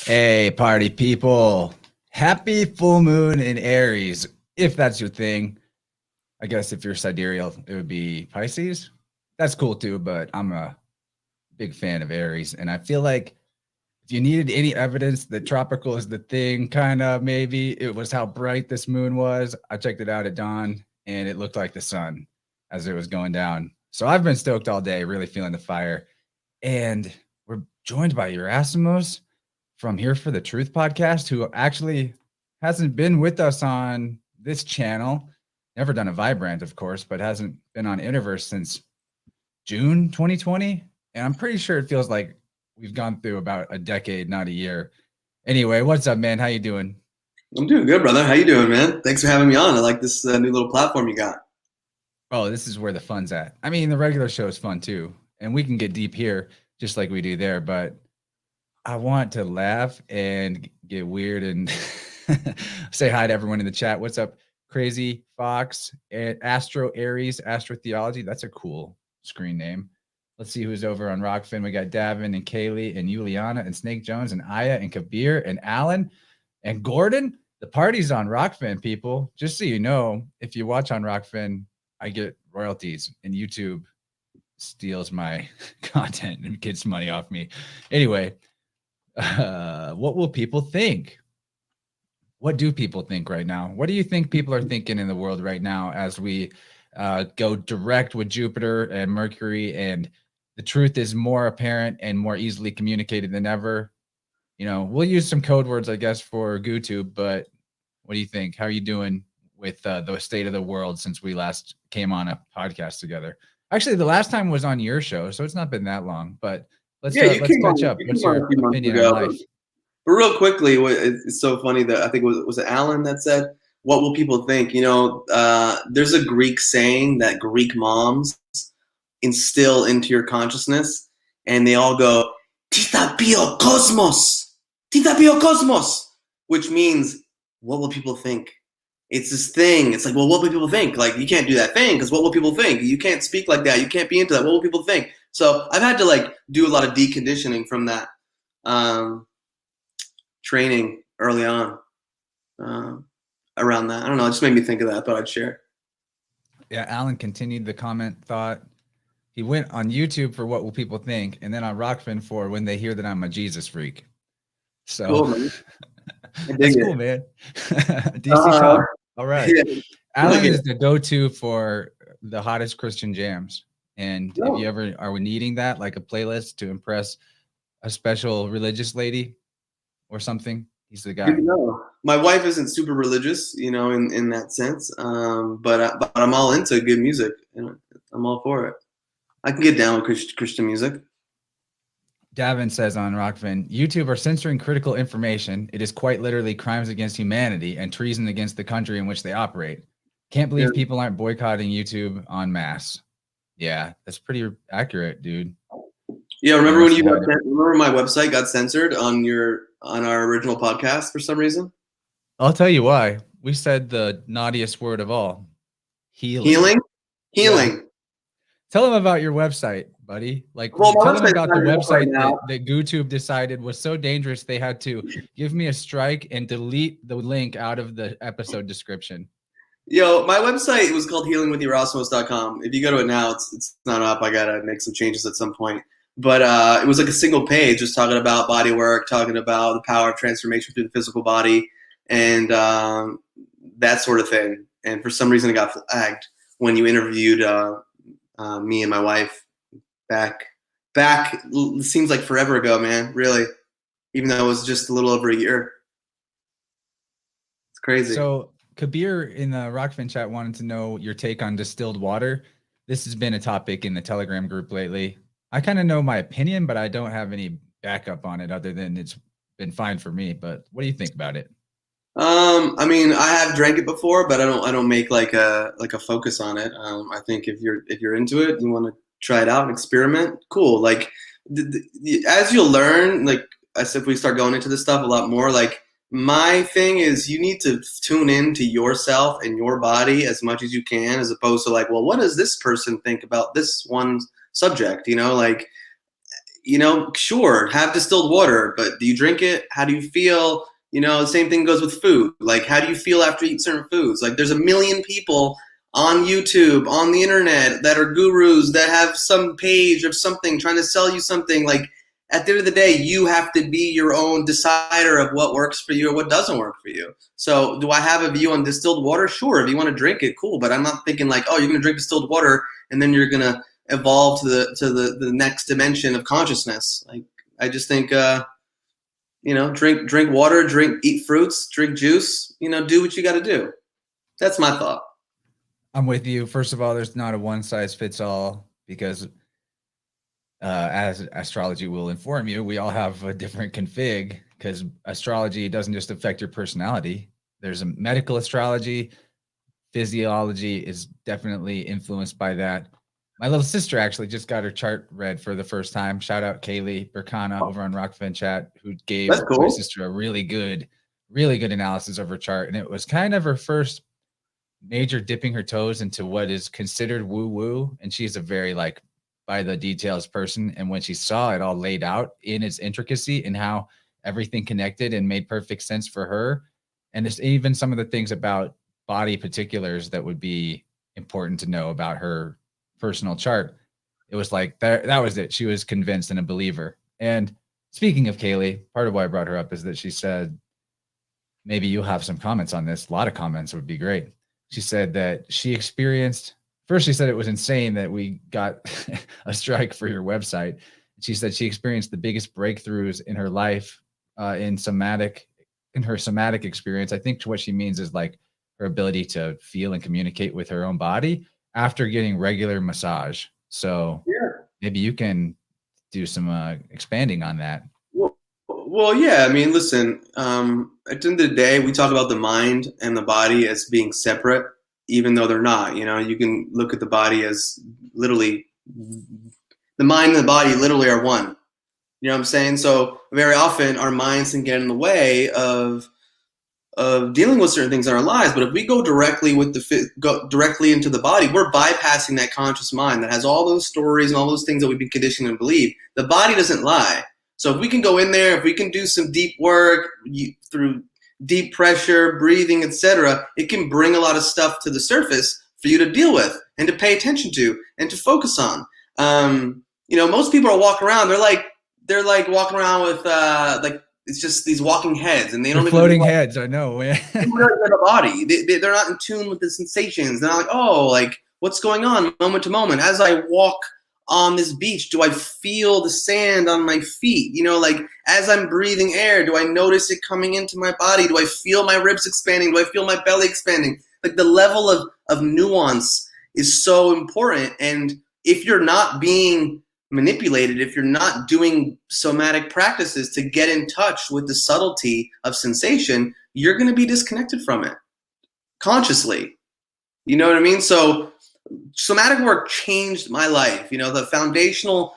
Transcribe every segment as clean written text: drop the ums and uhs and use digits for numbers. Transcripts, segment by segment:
Hey, party people. Happy full moon in Aries, if that's your thing. I guess if you're sidereal, it would be Pisces. That's cool too, but I'm a big fan of Aries. And I feel like if you needed any evidence that tropical is the thing, kind of maybe, it was how bright this moon was. I checked it out at dawn and it looked like the sun as it was going down. So I've been stoked all day, really feeling the fire. And we're joined by Yerasimos from Here for the Truth podcast, who actually hasn't been with us on this channel. Never done a Vibrant, of course, but hasn't been on InnerVerse since June 2020. And I'm pretty sure it feels like we've gone through about a decade, not a year. Anyway, what's up, man? How you doing? I'm doing good, brother. How you doing, man? Thanks for having me on. I like this new little platform you got. Oh, this is where the fun's at. I mean, the regular show is fun too. And we can get deep here just like we do there, but I want to laugh and get weird and say hi to everyone in the chat. What's up, Crazy Fox, Astro Aries, Astro Theology? That's a cool screen name. Let's see who's over on Rockfin. We got Davin and Kaylee and Juliana and Snake Jones and Aya and Kabir and Alan and Gordon. The party's on Rockfin, people. Just so you know, if you watch on Rockfin, I get royalties and YouTube steals my content and gets money off me. Anyway, what will people think? What do people think right now? What do you think people are thinking in the world right now as we go direct with Jupiter and Mercury, and the truth is more apparent and more easily communicated than ever? You know, we'll use some code words, I guess, for GooTube, but what do you think? How are you doing with the state of the world since we last came on a podcast together? Actually, the last time was on your show, so it's not been that long, but let's catch up. What's your opinion on life? But real quickly, it's so funny that I think was it Alan that said, "What will people think?" You know, there's a Greek saying that Greek moms instill into your consciousness, and they all go, "Tita pio cosmos, Tita pio cosmos," which means, "What will people think?" It's this thing. It's like, well, what will people think? Like, you can't do that thing because what will people think? You can't speak like that. You can't be into that. What will people think? So I've had to like do a lot of deconditioning from that training early on around that. I don't know. It just made me think of that. I thought I'd share. Yeah, Alan continued the comment thought. He went on YouTube for what will people think, and then on Rockfin for when they hear that I'm a Jesus freak. So Cool, man. that's cool, man. DC Shop. All right. Yeah. Alan is the go-to for the hottest Christian jams. And if you ever are needing that, like a playlist to impress a special religious lady or something, he's the guy. My wife isn't super religious, you know, in that sense. But I'm all into good music. And I'm all for it. I can get down with Christian music. Davin says on Rockfin, YouTube are censoring critical information. It is quite literally crimes against humanity and treason against the country in which they operate. Can't believe people aren't boycotting YouTube en masse. Yeah, that's pretty accurate, dude. Yeah, remember when remember my website got censored on our original podcast for some reason? I'll tell you why. We said the naughtiest word of all. Healing? Yeah. Tell them about your website, buddy. Like, tell them about the website that GooTube decided was so dangerous they had to give me a strike and delete the link out of the episode description. Yo, my website was called healingwithyerasimos.com. If you go to it now, it's not up. I gotta make some changes at some point. But it was like a single page, just talking about body work, talking about the power of transformation through the physical body, and that sort of thing. And for some reason, it got flagged when you interviewed me and my wife back. It seems like forever ago, man. Really, even though it was just a little over a year. It's crazy. So Kabir in the Rockfin chat wanted to know your take on distilled water. This has been a topic in the Telegram group lately. I kind of know my opinion, but I don't have any backup on it other than it's been fine for me. But what do you think about it? I mean, I have drank it before, but I don't make like a focus on it. I think if you're into it, you want to try it out and experiment. Cool. Like as you'll learn, like as if we start going into this stuff a lot more, like my thing is you need to tune into yourself and your body as much as you can, as opposed to like, well, what does this person think about this one subject? Like, sure, have distilled water, but do you drink it? How do you feel? The same thing goes with food. Like, how do you feel after you eat certain foods? Like, there's a million people on YouTube, on the internet, that are gurus that have some page of something trying to sell you something. Like, at the end of the day, you have to be your own decider of what works for you or what doesn't work for you. So do I have a view on distilled water? Sure, if you want to drink it, cool. But I'm not thinking like, oh, you're going to drink distilled water and then you're going to evolve to the next dimension of consciousness. Like, I just think, drink water, eat fruits, drink juice, do what you got to do. That's my thought. I'm with you. First of all, there's not a one size fits all because as astrology will inform you, we all have a different config because astrology doesn't just affect your personality. There's a medical astrology. Physiology is definitely influenced by that. My little sister actually just got her chart read for the first time. Shout out Kaylee Burkana over on Rockfin chat, who gave my sister a really good analysis of her chart. And it was kind of her first major dipping her toes into what is considered woo-woo. And she's a very like by the details person. And when she saw it all laid out in its intricacy and how everything connected and made perfect sense for her, and there's even some of the things about body particulars that would be important to know about her personal chart, it was like that was it. She was convinced and a believer. And speaking of Kaylee, part of why I brought her up is that she said, maybe you'll have some comments on this. A lot of comments would be great. She said that she experienced, first she said it was insane that we got a strike for your website. She said she experienced the biggest breakthroughs in her life in her somatic experience. I think what she means is like her ability to feel and communicate with her own body after getting regular massage. So maybe you can do some expanding on that. Well, yeah. I mean, listen, at the end of the day, we talk about the mind and the body as being separate, even though they're not. You can look at the body as literally, the mind and the body literally are one. You know what I'm saying? So very often our minds can get in the way of dealing with certain things in our lives. But if we go directly into the body, we're bypassing that conscious mind that has all those stories and all those things that we've been conditioned to believe. The body doesn't lie. So if we can go in there, if we can do some deep work through deep pressure, breathing, etc., it can bring a lot of stuff to the surface for you to deal with and to pay attention to and to focus on. Most people are walking around. They're like walking around with like, it's just these walking heads, and they don't floating heads. I know. They're the body. They're not in tune with the sensations. They're not like, oh, like what's going on moment to moment. As I walk on this beach, do I feel the sand on my feet? Like as I'm breathing air, do I notice it coming into my body? Do I feel my ribs expanding? Do I feel my belly expanding? Like the level of nuance is so important. And if you're not being manipulated, if you're not doing somatic practices to get in touch with the subtlety of sensation, you're going to be disconnected from it consciously. You know what I mean? So somatic work changed my life. The foundational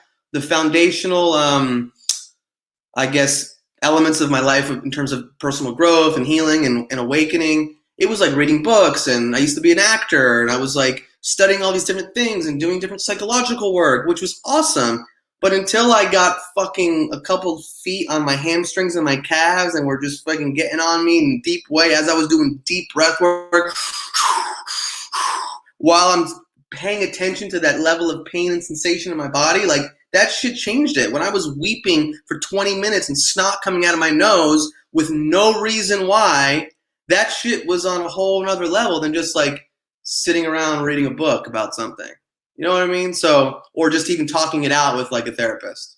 I guess elements of my life in terms of personal growth and healing and awakening, it was like reading books, and I used to be an actor, and I was like studying all these different things and doing different psychological work, which was awesome. But until I got fucking a couple feet on my hamstrings and my calves and were just fucking getting on me in a deep way as I was doing deep breath work, while I'm paying attention to that level of pain and sensation in my body, like that shit changed it. When I was weeping for 20 minutes and snot coming out of my nose with no reason why, that shit was on a whole nother level than just like sitting around reading a book about something. You know what I mean? So, or just even talking it out with like a therapist.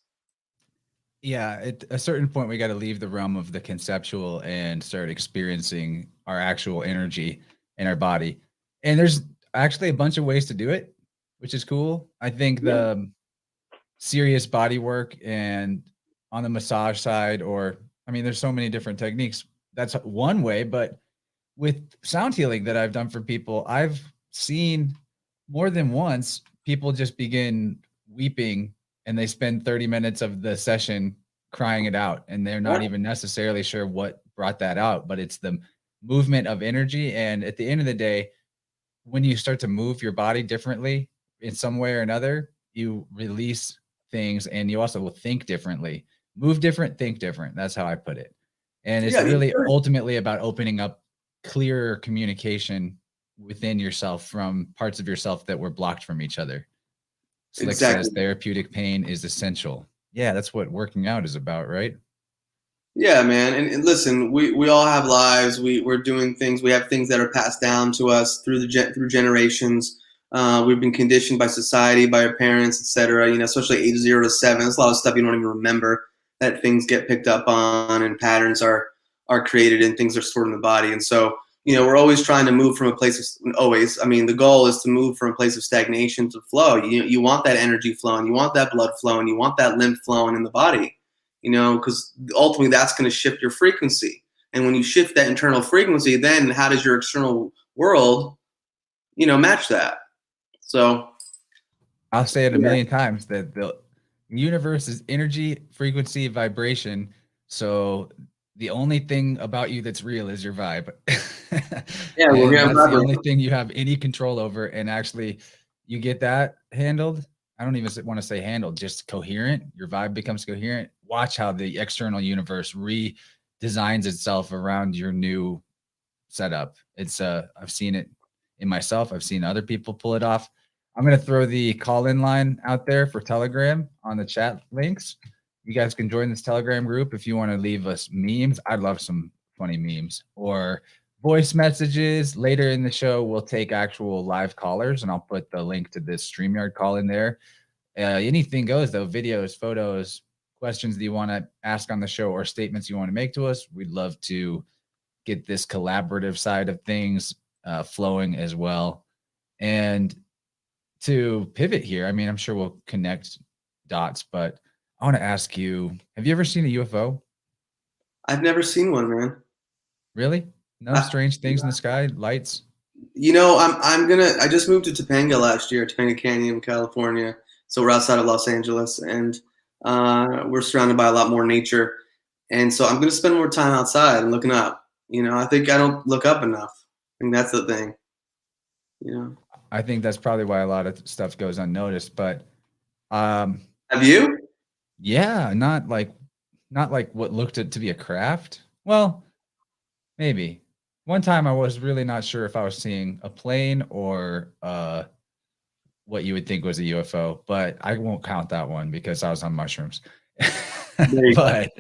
Yeah, at a certain point, we got to leave the realm of the conceptual and start experiencing our actual energy in our body. And there's actually a bunch of ways to do it, which is cool. I think the serious body work and on the massage side, or I mean, there's so many different techniques. That's one way, but with sound healing that I've done for people, I've seen more than once people just begin weeping and they spend 30 minutes of the session crying it out, and they're not even necessarily sure what brought that out, but it's the movement of energy. And at the end of the day, when you start to move your body differently in some way or another, you release things, and you also will think differently. Move different, think different. That's how I put it. And it's really ultimately about opening up clearer communication within yourself from parts of yourself that were blocked from each other. Slick says therapeutic pain is essential. Yeah, that's what working out is about, right? Yeah, man. And listen, we all have lives. We're doing things. We have things that are passed down to us through through generations. We've been conditioned by society, by our parents, etc. You know, especially age 0 to 7. There's a lot of stuff you don't even remember that things get picked up on, and patterns are created, and things are stored in the body. And so, you know, we're always trying to move from a place of I mean, the goal is to move from a place of stagnation to flow. You want that energy flowing, you want that blood flowing, you want that lymph flowing in the body. You know, because ultimately that's going to shift your frequency. And when you shift that internal frequency, then how does your external world, you know, match that? So I'll say it a million times that the universe is energy, frequency, vibration. So the only thing about you that's real is your vibe. Yeah, well, that's the only thing you have any control over. And actually, you get that handled. I don't even want to say handled, just coherent. Your vibe becomes coherent. Watch how the external universe redesigns itself around your new setup. It's I've seen it in myself. I've seen other people pull it off. I'm going to throw the call-in line out there for Telegram on the chat links. You guys can join this Telegram group if you want to leave us memes. I'd love some funny memes or voice messages. Later in the show, we'll take actual live callers, and I'll put the link to this StreamYard call in there. Anything goes, though. Videos, photos, questions that you want to ask on the show, or statements you want to make to us. We'd love to get this collaborative side of things flowing as well. And to pivot here, I mean, I'm sure we'll connect dots, but I want to ask you, have you ever seen a UFO? I've never seen one, man. Really? No strange things in the sky, lights? You know, I just moved to Topanga last year, Topanga Canyon, California. So we're outside of Los Angeles, and we're surrounded by a lot more nature. And so I'm going to spend more time outside and looking up. You know, I think I don't look up enough. I think that's the thing. You know, I think that's probably why a lot of stuff goes unnoticed. But have you? Yeah, not like what looked to be a craft. Well, maybe. One time I was really not sure if I was seeing a plane or what you would think was a UFO, but I won't count that one because I was on mushrooms. But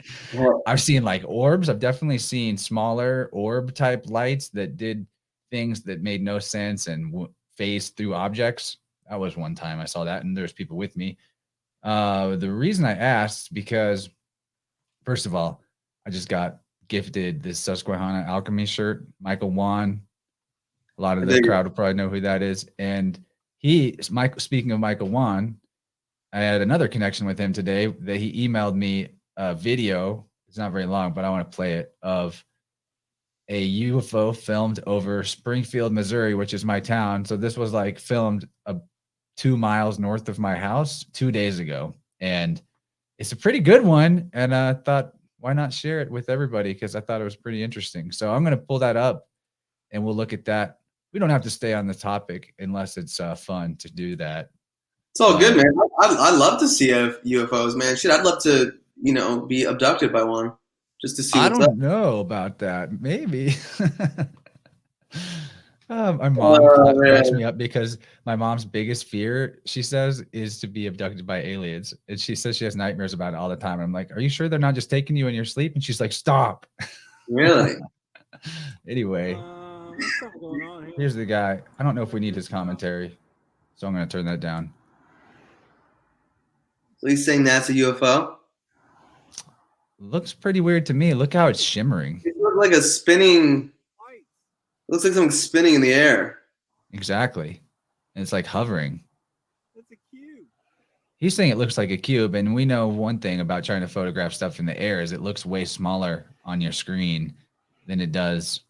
I've seen like orbs. I've definitely seen smaller orb type lights that did things that made no sense and phased through objects. That was one time I saw that, and there's people with me. The reason I asked, because first of all, I just got gifted this Susquehanna Alchemy shirt, Michael Wan. A lot of the crowd will probably know who that is. And speaking of Michael Wan, I had another connection with him today that he emailed me a video. It's not very long, but I want to play it, of a UFO filmed over Springfield, Missouri, which is my town. So this was like filmed 2 miles north of my house 2 days ago. And it's a pretty good one. And I thought, why not share it with everybody? Because I thought it was pretty interesting. So I'm going to pull that up and we'll look at that. We don't have to stay on the topic unless it's fun to do that. It's all good, man. I love to see UFOs, man. Shit, I'd love to, you know, be abducted by one just to see what's up. I don't know about that. Maybe. My mom cracks man. me up because my mom's biggest fear, she says, is to be abducted by aliens. And she says she has nightmares about it all the time. And I'm like, are you sure they're not just taking you in your sleep? And she's like, stop. Really? Anyway, There's something going on here. here's the guy. I don't know if we need his commentary, so I'm going to turn that down. So he's saying that's a UFO? Looks pretty weird to me. Look how it's shimmering. It looks like a spinning. Lights. Looks like something spinning in the air. Exactly. And it's like hovering. That's a cube. He's saying it looks like a cube, and we know one thing about trying to photograph stuff in the air is it looks way smaller on your screen than it does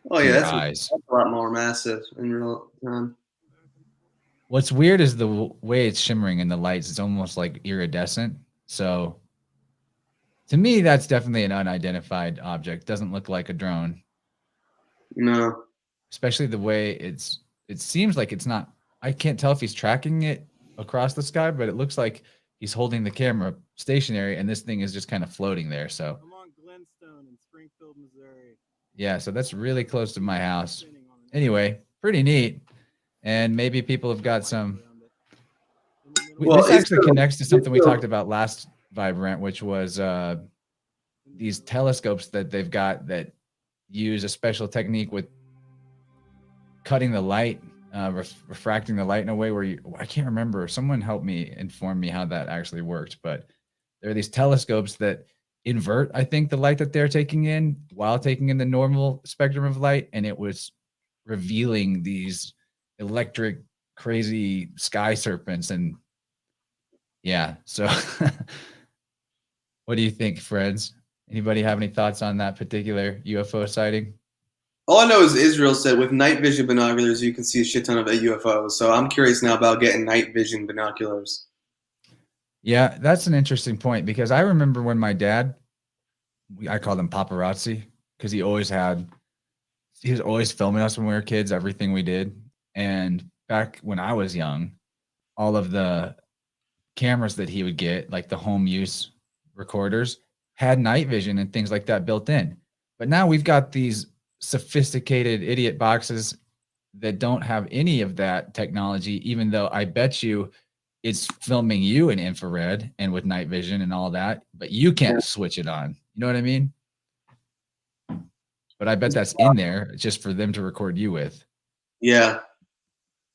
Oh to yeah, your that's eyes. a lot more massive in real time. What's weird is the way it's shimmering in the lights. It's almost like iridescent. So to me, that's definitely an unidentified object. Doesn't look like a drone, No. especially the way it seems like it's not. I can't tell if he's tracking it across the sky, but it looks like he's holding the camera stationary and this thing is just kind of floating there. So I'm on Glenstone in Springfield, Missouri. yeah, so that's really close to my house. Anyway, pretty neat. And maybe people have got some. Well, This it's actually connects to something we still- talked about last Vibrant, which was these telescopes that they've got that use a special technique with cutting the light, refracting the light in a way where I can't remember. Someone help me, inform me how that actually worked. But there are these telescopes that invert, I think, the light that they're taking in while taking in the normal spectrum of light. And it was revealing these electric, crazy sky serpents. And yeah, so what do you think, friends? Anybody have any thoughts on that particular UFO sighting? All I know is Israel said with night vision binoculars you can see a shit ton of UFOs. So I'm curious now about getting night vision binoculars. Yeah, that's an interesting point because I remember when my dad, I called him paparazzi because he was always filming us when we were kids, everything we did. And back when I was young, all of the cameras that he would get, like the home use recorders, had night vision and things like that built in. But now we've got these sophisticated idiot boxes that don't have any of that technology, even though I bet you it's filming you in infrared and with night vision and all that, but you can't switch it on. You know what I mean? But I bet that's in there just for them to record you with. Yeah.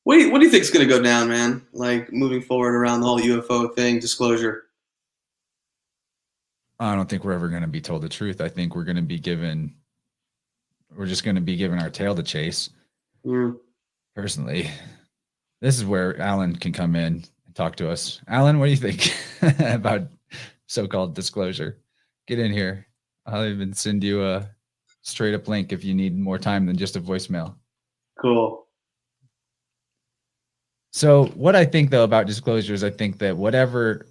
What do you think is going to go down, man? Like moving forward around the whole UFO thing, disclosure. I don't think we're ever going to be told the truth. I think we're just going to be given our tail to chase. Personally, this is where Alan can come in and talk to us. Alan, what do you think about so-called disclosure? Get in here. I'll even send you a straight up link if you need more time than just a voicemail. Cool. So what I think though about disclosure is I think that whatever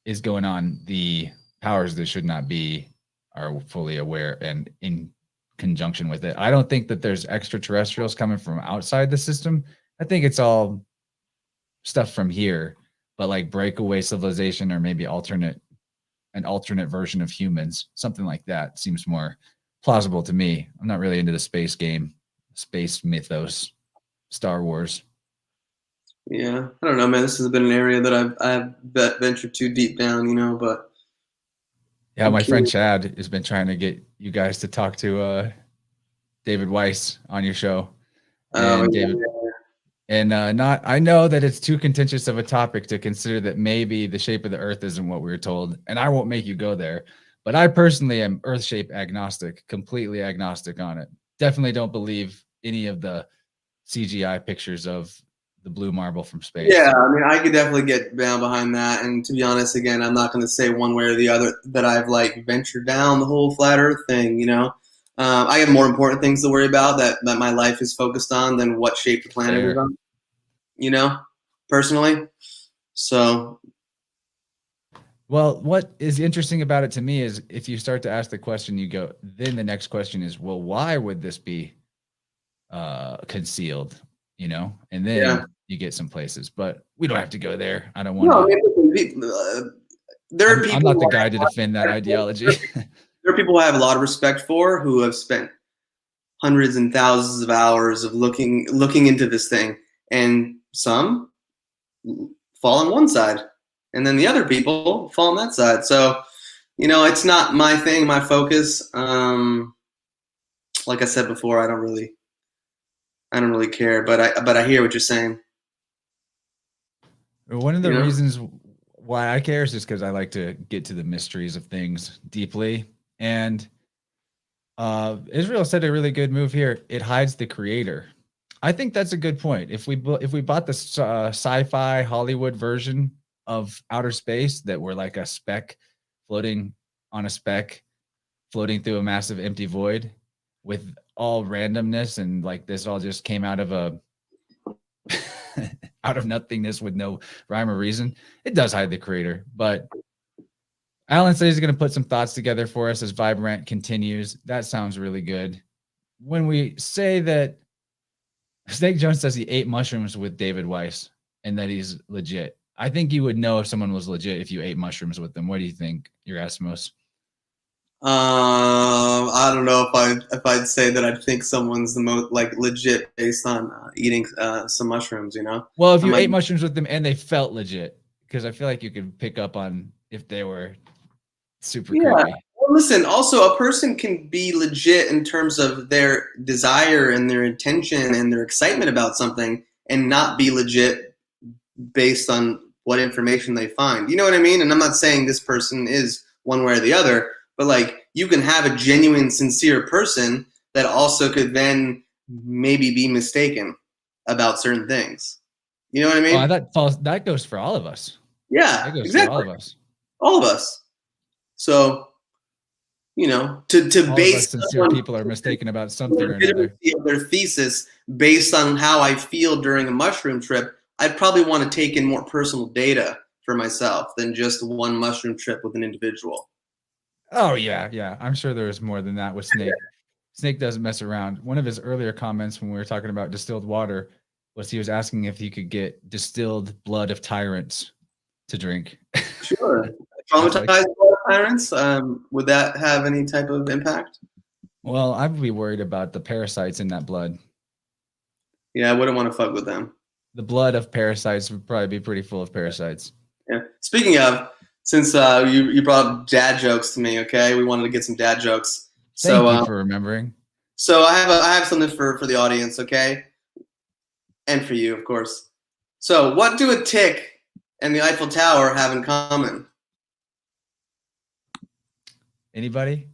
is going on, the powers that should not be are fully aware and in conjunction with it. I don't think that there's extraterrestrials coming from outside the system. I think it's all stuff from here, but like breakaway civilization or maybe an alternate version of humans, something like that seems more plausible to me. I'm not really into the space game, space mythos, Star Wars. Yeah, I don't know, man. This has been an area that I've ventured too deep down, but yeah, my friend Chad has been trying to get you guys to talk to David Weiss on your show. And I know that it's too contentious of a topic to consider that maybe the shape of the earth isn't what we were told, and I won't make you go there. But I personally am earth shape agnostic, completely agnostic on it. Definitely don't believe any of the CGI pictures of the blue marble from space. Yeah, I mean, I could definitely get down behind that. And to be honest, again, I'm not going to say one way or the other that I've like ventured down the whole flat earth thing, I have more important things to worry about that my life is focused on than what shape the planet is on, personally. So. Well, what is interesting about it to me is if you start to ask the question, then the next question is, well, why would this be concealed? And then you get some places, but we don't have to go there. I don't want to. There are people. I'm not the guy to defend that ideology. There are people I have a lot of respect for who have spent hundreds and thousands of hours of looking into this thing, and some fall on one side, and then the other people fall on that side. So, it's not my thing, my focus. Like I said before, I don't really care, but I hear what you're saying. One of the reasons why I care is just because I like to get to the mysteries of things deeply. And Israel said a really good move here. It hides the creator. I think that's a good point. If we bought the sci-fi Hollywood version of outer space that were like a speck floating on a speck, floating through a massive empty void with all randomness, and like this all just came out of out of nothingness with no rhyme or reason, it does hide the creator. But Alan says he's going to put some thoughts together for us as Rant continues. That sounds really good. When we say that Snake Jones says he ate mushrooms with David Weiss and that he's legit, I think you would know if someone was legit if you ate mushrooms with them. What do you think, Yerasimos? I don't know if I'd say that I'd think someone's the most like legit based on eating some mushrooms, Well, if you ate mushrooms with them and they felt legit, because I feel like you could pick up on if they were super creepy. Well, listen, also a person can be legit in terms of their desire and their intention and their excitement about something, and not be legit based on what information they find. You know what I mean? And I'm not saying this person is one way or the other, but like you can have a genuine, sincere person that also could then maybe be mistaken about certain things. You know what I mean? That goes for all of us. Yeah, that goes exactly. for all of us. All of us. So, to base sincere people are mistaken about something or another. Their thesis based on how I feel during a mushroom trip, I'd probably want to take in more personal data for myself than just one mushroom trip with an individual. Oh yeah. I'm sure there's more than that with Snake. Snake doesn't mess around. One of his earlier comments when we were talking about distilled water was he was asking if you could get distilled blood of tyrants to drink. Sure. Traumatized blood of tyrants, would that have any type of impact? Well, I would be worried about the parasites in that blood. Yeah, I wouldn't want to fuck with them. The blood of parasites would probably be pretty full of parasites. Yeah. Speaking of, since you brought up dad jokes to me, okay, we wanted to get some dad jokes. Thank you for remembering. So I have something for the audience, okay, and for you, of course. So, what do a tick and the Eiffel Tower have in common? Anybody?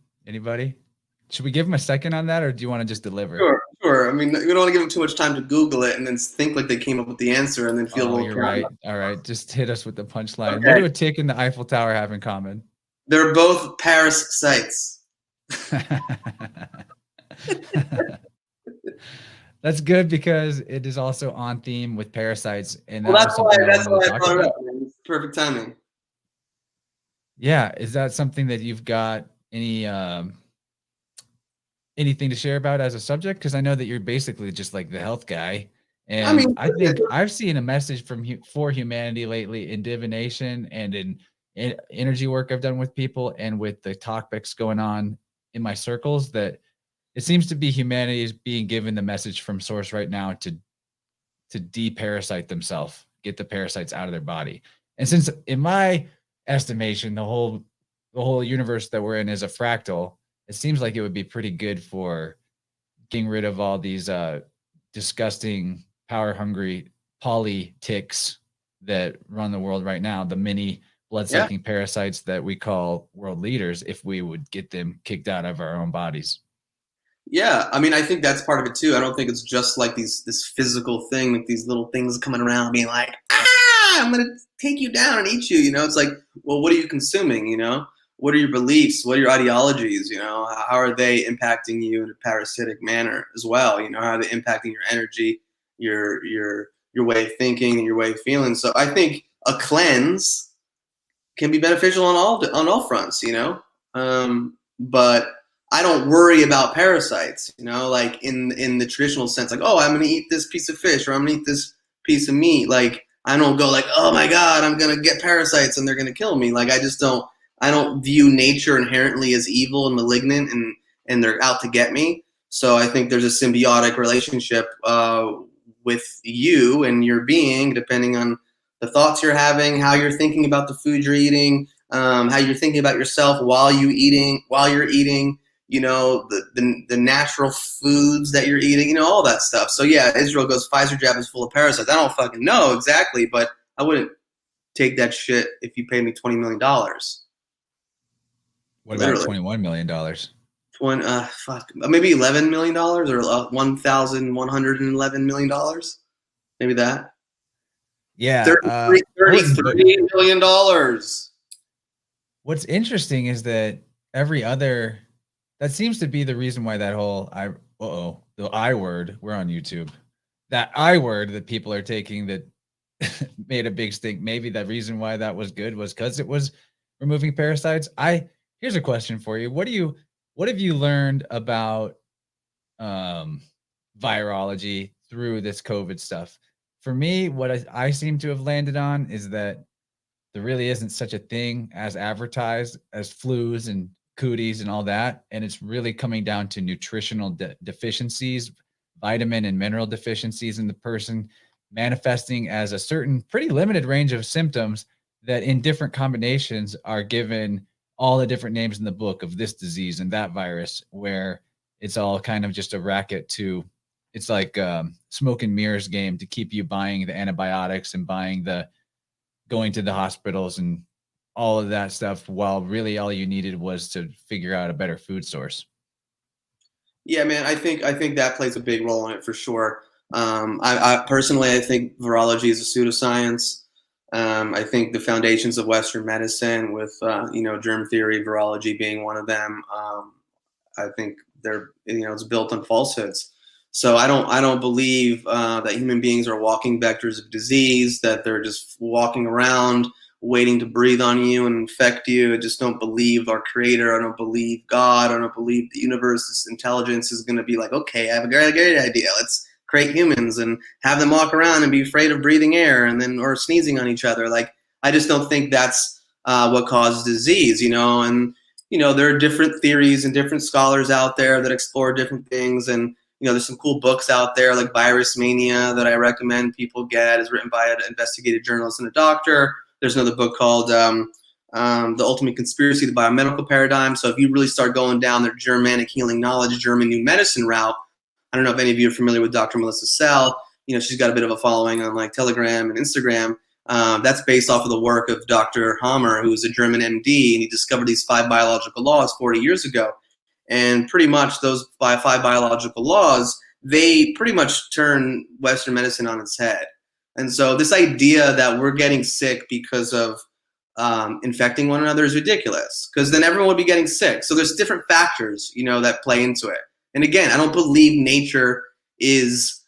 Should we give him a second on that, or do you want to just deliver? Sure. I mean, we don't want to give them too much time to Google it and then think like they came up with the answer and then feel a little. You're right. All right, just hit us with the punchline. Okay. What do a tick and the Eiffel Tower have in common? They're both parasites. That's good because it is also on theme with parasites, and that's why I brought it up. It's perfect timing. Yeah, is that something that you've got any anything to share about as a subject? Because I know that you're basically just like the health guy, and I think I've seen a message for humanity lately in divination and in energy work I've done with people and with the topics going on in my circles, that it seems to be humanity is being given the message from source right now to de-parasite themselves, get the parasites out of their body. And since in my estimation, the whole universe that we're in is a fractal, it seems like it would be pretty good for getting rid of all these disgusting, power-hungry poly-ticks that run the world right now, the mini blood-sucking parasites that we call world leaders, if we would get them kicked out of our own bodies. Yeah, I mean, I think that's part of it too. I don't think it's just like this physical thing, like these little things coming around being like, I'm going to take you down and eat you. It's like, well, what are you consuming? What are your beliefs? What are your ideologies? How are they impacting you in a parasitic manner as well? How are they impacting your energy, your way of thinking, and your way of feeling? So I think a cleanse can be beneficial on all fronts, but I don't worry about parasites, like in the traditional sense, like, oh, I'm going to eat this piece of fish or I'm going to eat this piece of meat. Like, I don't go like, oh my God, I'm going to get parasites and they're going to kill me. Like, I don't view nature inherently as evil and malignant and they're out to get me. So I think there's a symbiotic relationship with you and your being, depending on the thoughts you're having, how you're thinking about the food you're eating, how you're thinking about yourself while you're eating, you know, the natural foods that you're eating, you know, all that stuff. So yeah, Israel goes, Pfizer jab is full of parasites. I don't fucking know exactly, but I wouldn't take that shit if you paid me $20 million. What about Literally. $21 million? Maybe $11 million or $1,111 million. Maybe that. Yeah. $33 million. What's interesting is that that seems to be the reason why that whole the I word, we're on YouTube, that I word that people are taking that made a big stink. Maybe the reason why that was good was because it was removing parasites. Here's a question for you. What have you learned about virology through this COVID stuff? For me, what I seem to have landed on is that there really isn't such a thing as advertised as flus and cooties and all that. And it's really coming down to nutritional deficiencies, vitamin and mineral deficiencies in the person, manifesting as a certain pretty limited range of symptoms that in different combinations are given all the different names in the book of this disease and that virus, where it's all kind of just a racket it's like smoke and mirrors game to keep you buying the antibiotics and going to the hospitals and all of that stuff, while really all you needed was to figure out a better food source. Yeah, man, I think that plays a big role in it for sure. I personally, I think virology is a pseudoscience. I think the foundations of Western medicine, with germ theory, virology being one of them, I think it's built on falsehoods. So I don't believe that human beings are walking vectors of disease, that they're just walking around waiting to breathe on you and infect you. I just don't believe our creator. I don't believe God. I don't believe the universe's intelligence is going to be like, okay, I have a great idea. Let's create humans and have them walk around and be afraid of breathing air or sneezing on each other. Like, I just don't think that's what causes disease, and there are different theories and different scholars out there that explore different things. And there's some cool books out there like Virus Mania that I recommend people get. It's written by an investigative journalist and a doctor. There's another book called The Ultimate Conspiracy, the Biomedical Paradigm. So if you really start going down the Germanic healing knowledge, German new medicine route, I don't know if any of you are familiar with Dr. Melissa Sell. She's got a bit of a following on like Telegram and Instagram. That's based off of the work of Dr. Hammer, who was a German MD, and he discovered these 5 biological laws 40 years ago. And pretty much those 5 biological laws, they pretty much turn Western medicine on its head. And so this idea that we're getting sick because of infecting one another is ridiculous, because then everyone would be getting sick. So there's different factors, that play into it. And again, I don't believe nature is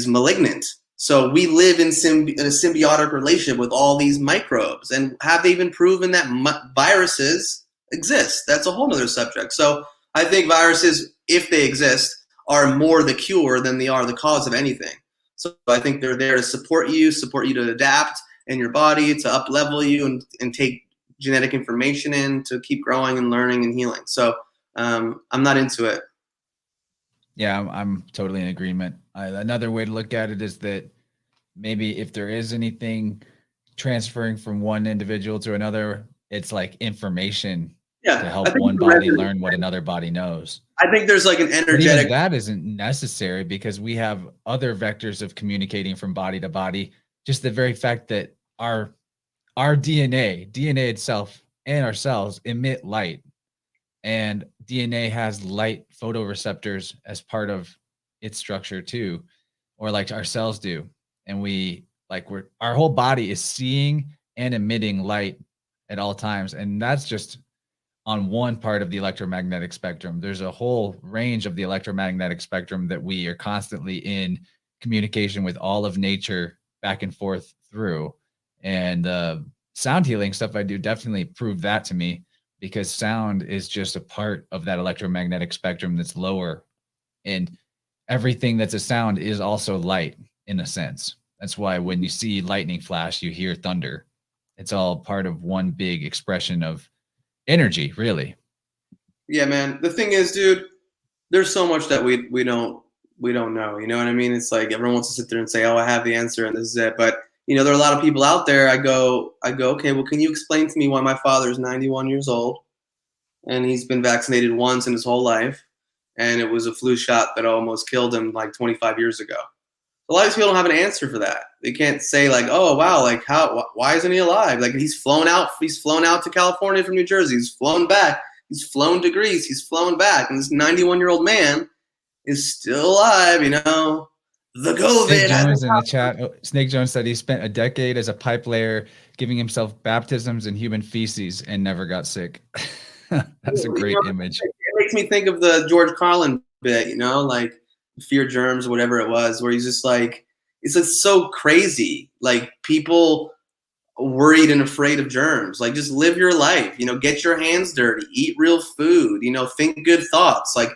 malignant. So we live in a symbiotic relationship with all these microbes. And have they even proven that viruses exist? That's a whole other subject. So I think viruses, if they exist, are more the cure than they are the cause of anything. So I think they're there to support you to adapt in your body, to up level you and take genetic information in to keep growing and learning and healing. So I'm not into it. Yeah, I'm totally in agreement. Another way to look at it is that maybe if there is anything transferring from one individual to another, it's like information to help one body learn what another body knows. I think there's like an energetic. But even that isn't necessary, because we have other vectors of communicating from body to body. Just the very fact that our DNA itself and our cells emit light, and DNA has light photoreceptors as part of its structure too, or like our cells do. And our whole body is seeing and emitting light at all times. And that's just on one part of the electromagnetic spectrum. There's a whole range of the electromagnetic spectrum that we are constantly in communication with all of nature back and forth through. And sound healing stuff I do definitely proved that to me, because sound is just a part of that electromagnetic spectrum that's lower. And everything that's a sound is also light in a sense. That's why when you see lightning flash, you hear thunder. It's all part of one big expression of energy, really. Yeah, man. The thing is, dude, there's so much that we don't know. You know what I mean? It's like everyone wants to sit there and say, "Oh, I have the answer and this is it." But you know, there are a lot of people out there. I go, okay, well, can you explain to me why my father is 91 years old and he's been vaccinated once in his whole life, and it was a flu shot that almost killed him like 25 years ago? A lot of people don't have an answer for that. They can't say like, "Oh, wow, like why isn't he alive?" Like he's flown out to California from New Jersey. He's flown back. He's flown to Greece. He's flown back, and this 91-year-old man is still alive. You know, the COVID. Snake Jones in the chat. Snake Jones said he spent a decade as a pipe layer, giving himself baptisms in human feces and never got sick. That's a great image. It makes me think of the George Carlin bit, you know, like fear germs, whatever it was, where he's just like, it's just so crazy. Like people worried and afraid of germs. Like just live your life, you know, get your hands dirty, eat real food, you know, think good thoughts. Like,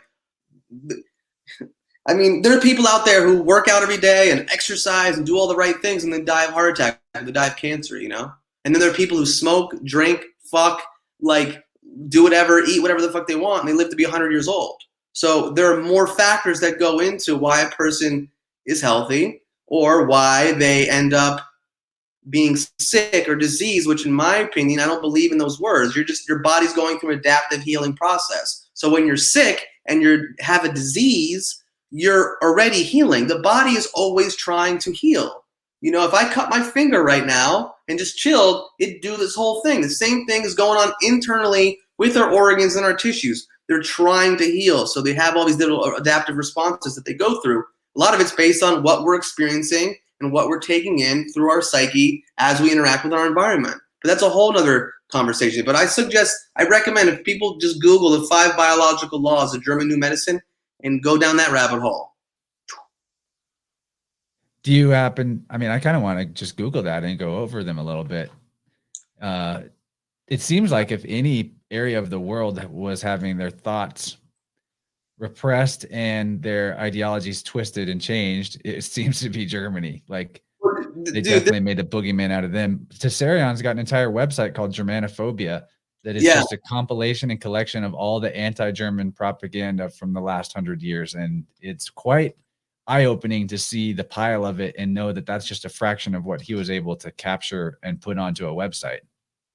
I mean, there are people out there who work out every day and exercise and do all the right things and then die of heart attack, they die of cancer, you know? And then there are people who smoke, drink, fuck, like do whatever, eat whatever the fuck they want, and they live to be 100 years old. So there are more factors that go into why a person is healthy or why they end up being sick or diseased, which in my opinion, I don't believe in those words. Your body's going through an adaptive healing process. So when you're sick and you have a disease, you're already healing. The body is always trying to heal. You know, if I cut my finger right now and just chilled, it'd do this whole thing. The same thing is going on internally with our organs and our tissues. They're trying to heal. So they have all these little adaptive responses that they go through. A lot of it's based on what we're experiencing and what we're taking in through our psyche as we interact with our environment. But that's a whole nother conversation. But I recommend if people just Google the 5 biological laws of German New Medicine and go down that rabbit hole. Do you happen, I mean, I kind of want to just Google that and go over them a little bit. It seems like if any area of the world was having their thoughts repressed and their ideologies twisted and changed, it seems to be Germany. Like they definitely made the boogeyman out of them. Tessarion's got an entire website called Germanophobia that is just a compilation and collection of all the anti-German propaganda from the last 100 years. And it's quite eye-opening to see the pile of it and know that that's just a fraction of what he was able to capture and put onto a website.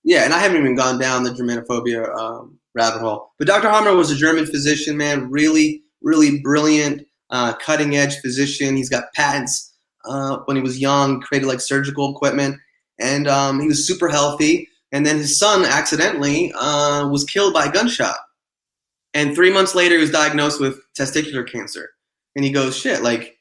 Yeah, and I haven't even gone down the Germanophobia rabbit hole. But Dr. Hammer was a German physician, man, really, really brilliant, cutting-edge physician. He's got patents. When he was young, created like surgical equipment, and he was super healthy. And then his son accidentally was killed by a gunshot. And 3 months later, he was diagnosed with testicular cancer. And he goes, shit, like,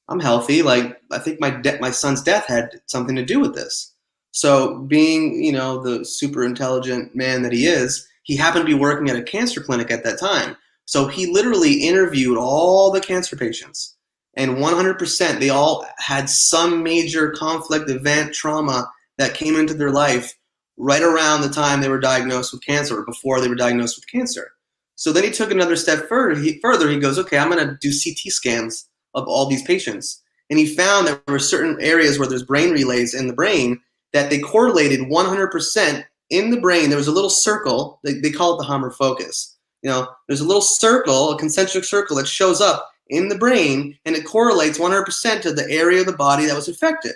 I'm healthy. Like, I think my son's death had something to do with this. So being, you know, the super intelligent man that he is, he happened to be working at a cancer clinic at that time. So he literally interviewed all the cancer patients. And 100%, they all had some major conflict, event, trauma that came into their life right around the time they were diagnosed with cancer or before they were diagnosed with cancer. So then he took another step further. He goes, okay, I'm going to do CT scans of all these patients. And he found that there were certain areas where there's brain relays in the brain that they correlated 100% in the brain. There was a little circle. They call it the Hammer focus. You know, there's a little circle, a concentric circle that shows up in the brain, and it correlates 100% to the area of the body that was affected.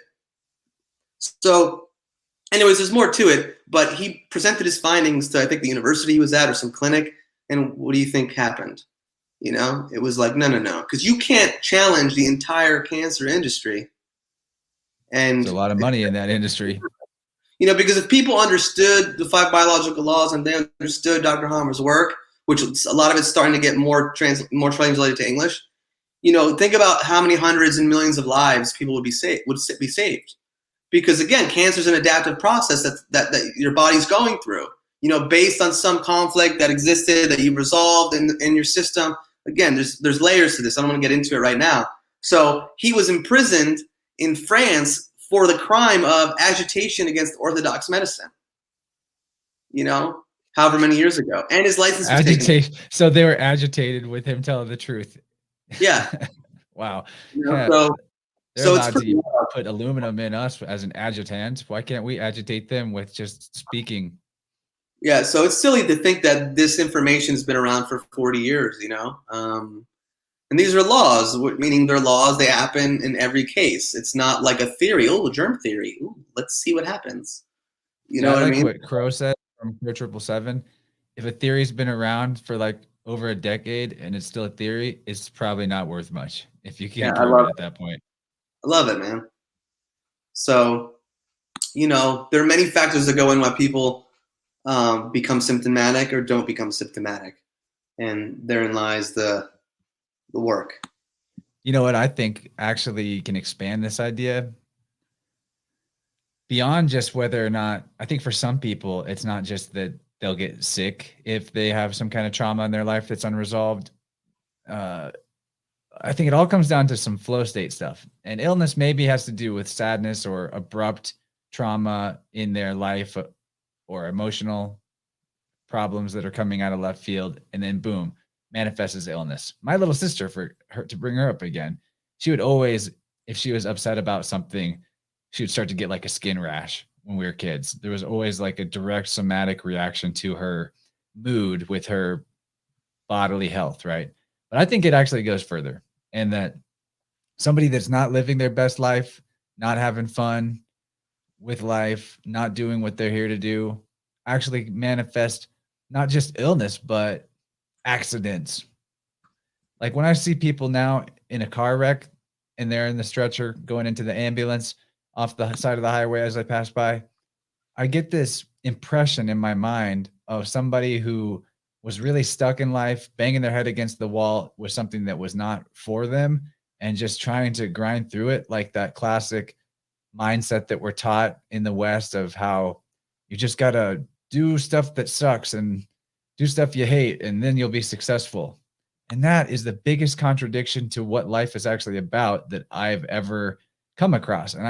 So anyways, there's more to it, but he presented his findings to, I think, the university he was at or some clinic, and what do you think happened? You know, it was like, no, because you can't challenge the entire cancer industry. And there's a lot of money in that industry. You know, because if people understood the 5 biological laws and they understood Dr. Hammer's work, which a lot of it's starting to get more translated to English, you know, think about how many hundreds and millions of lives people would be saved. Because again, cancer is an adaptive process that your body's going through, you know, based on some conflict that existed that you resolved in your system. Again, there's layers to this. I don't want to get into it right now. So he was imprisoned in France for the crime of agitation against Orthodox medicine, you know, however many years ago. And his license was taken. So they were agitated with him telling the truth. Yeah. Wow. You know, so it's pretty put aluminum in us as an adjutant. Why can't we agitate them with just speaking? Yeah, so it's silly to think that this information has been around for 40 years, and these are laws, meaning they're laws. They happen in every case. It's not like a theory. Oh, germ theory. Ooh, let's see what happens. You See, know I what I like mean? what Crow said from Crow 777. If a theory's been around for like over a decade and it's still a theory, it's probably not worth much if you Yeah, can't prove it at that point. I love it, man. So, there are many factors that go in why people become symptomatic or don't become symptomatic, and therein lies the work. You know what I think actually can expand this idea beyond just whether or not, I think for some people, it's not just that they'll get sick if they have some kind of trauma in their life that's unresolved. I think it all comes down to some flow state stuff. And illness maybe has to do with sadness or abrupt trauma in their life or emotional problems that are coming out of left field. And then boom, manifests as illness. My little sister, for her to bring her up again, she would always, if she was upset about something, she would start to get like a skin rash when we were kids. There was always like a direct somatic reaction to her mood with her bodily health, right? But I think it actually goes further, and that somebody that's not living their best life, not having fun with life, not doing what they're here to do, actually manifest not just illness, but accidents. Like when I see people now in a car wreck and they're in the stretcher going into the ambulance off the side of the highway as I pass by, I get this impression in my mind of somebody who was really stuck in life, banging their head against the wall with something that was not for them and just trying to grind through it, like that classic mindset that we're taught in the West of how you just got to do stuff that sucks and do stuff you hate, and then you'll be successful. And that is the biggest contradiction to what life is actually about that I've ever come across. And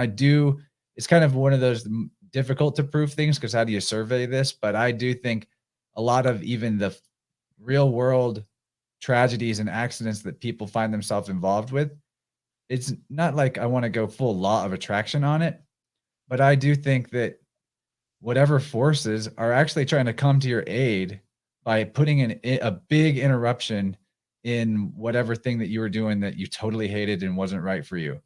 it's kind of one of those difficult to prove things because how do you survey this? But I do think a lot of even the real world tragedies and accidents that people find themselves involved with, it's not like I want to go full law of attraction on it, but I do think that whatever forces are actually trying to come to your aid by putting in a big interruption in whatever thing that you were doing that you totally hated and wasn't right for you.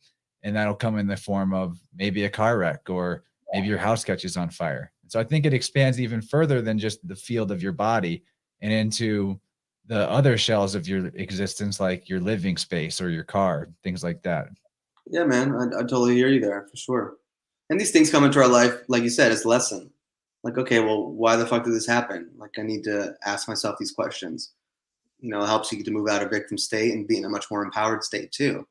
And that'll come in the form of maybe a car wreck or maybe your house catches on fire. So I think it expands even further than just the field of your body and into the other shells of your existence, like your living space or your car, things like that. Yeah, man, I totally hear you there for sure. And these things come into our life, like you said, as a lesson. Like, okay, well, why the fuck did this happen? Like, I need to ask myself these questions. It helps you to move out of victim state and be in a much more empowered state too.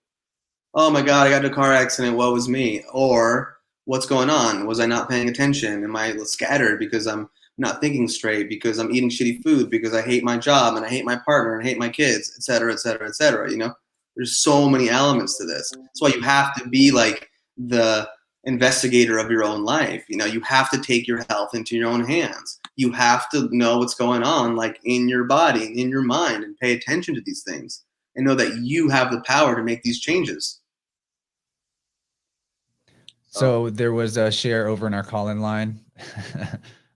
Oh my God, I got in a car accident. What was me? Or what's going on? Was I not paying attention? Am I scattered because I'm not thinking straight? Because I'm eating shitty food? Because I hate my job and I hate my partner and I hate my kids, et cetera, et cetera, et cetera. There's so many elements to this. That's why you have to be like the investigator of your own life. You have to take your health into your own hands. You have to know what's going on, like in your body, in your mind, and pay attention to these things and know that you have the power to make these changes. So there was a share over in our Colin line.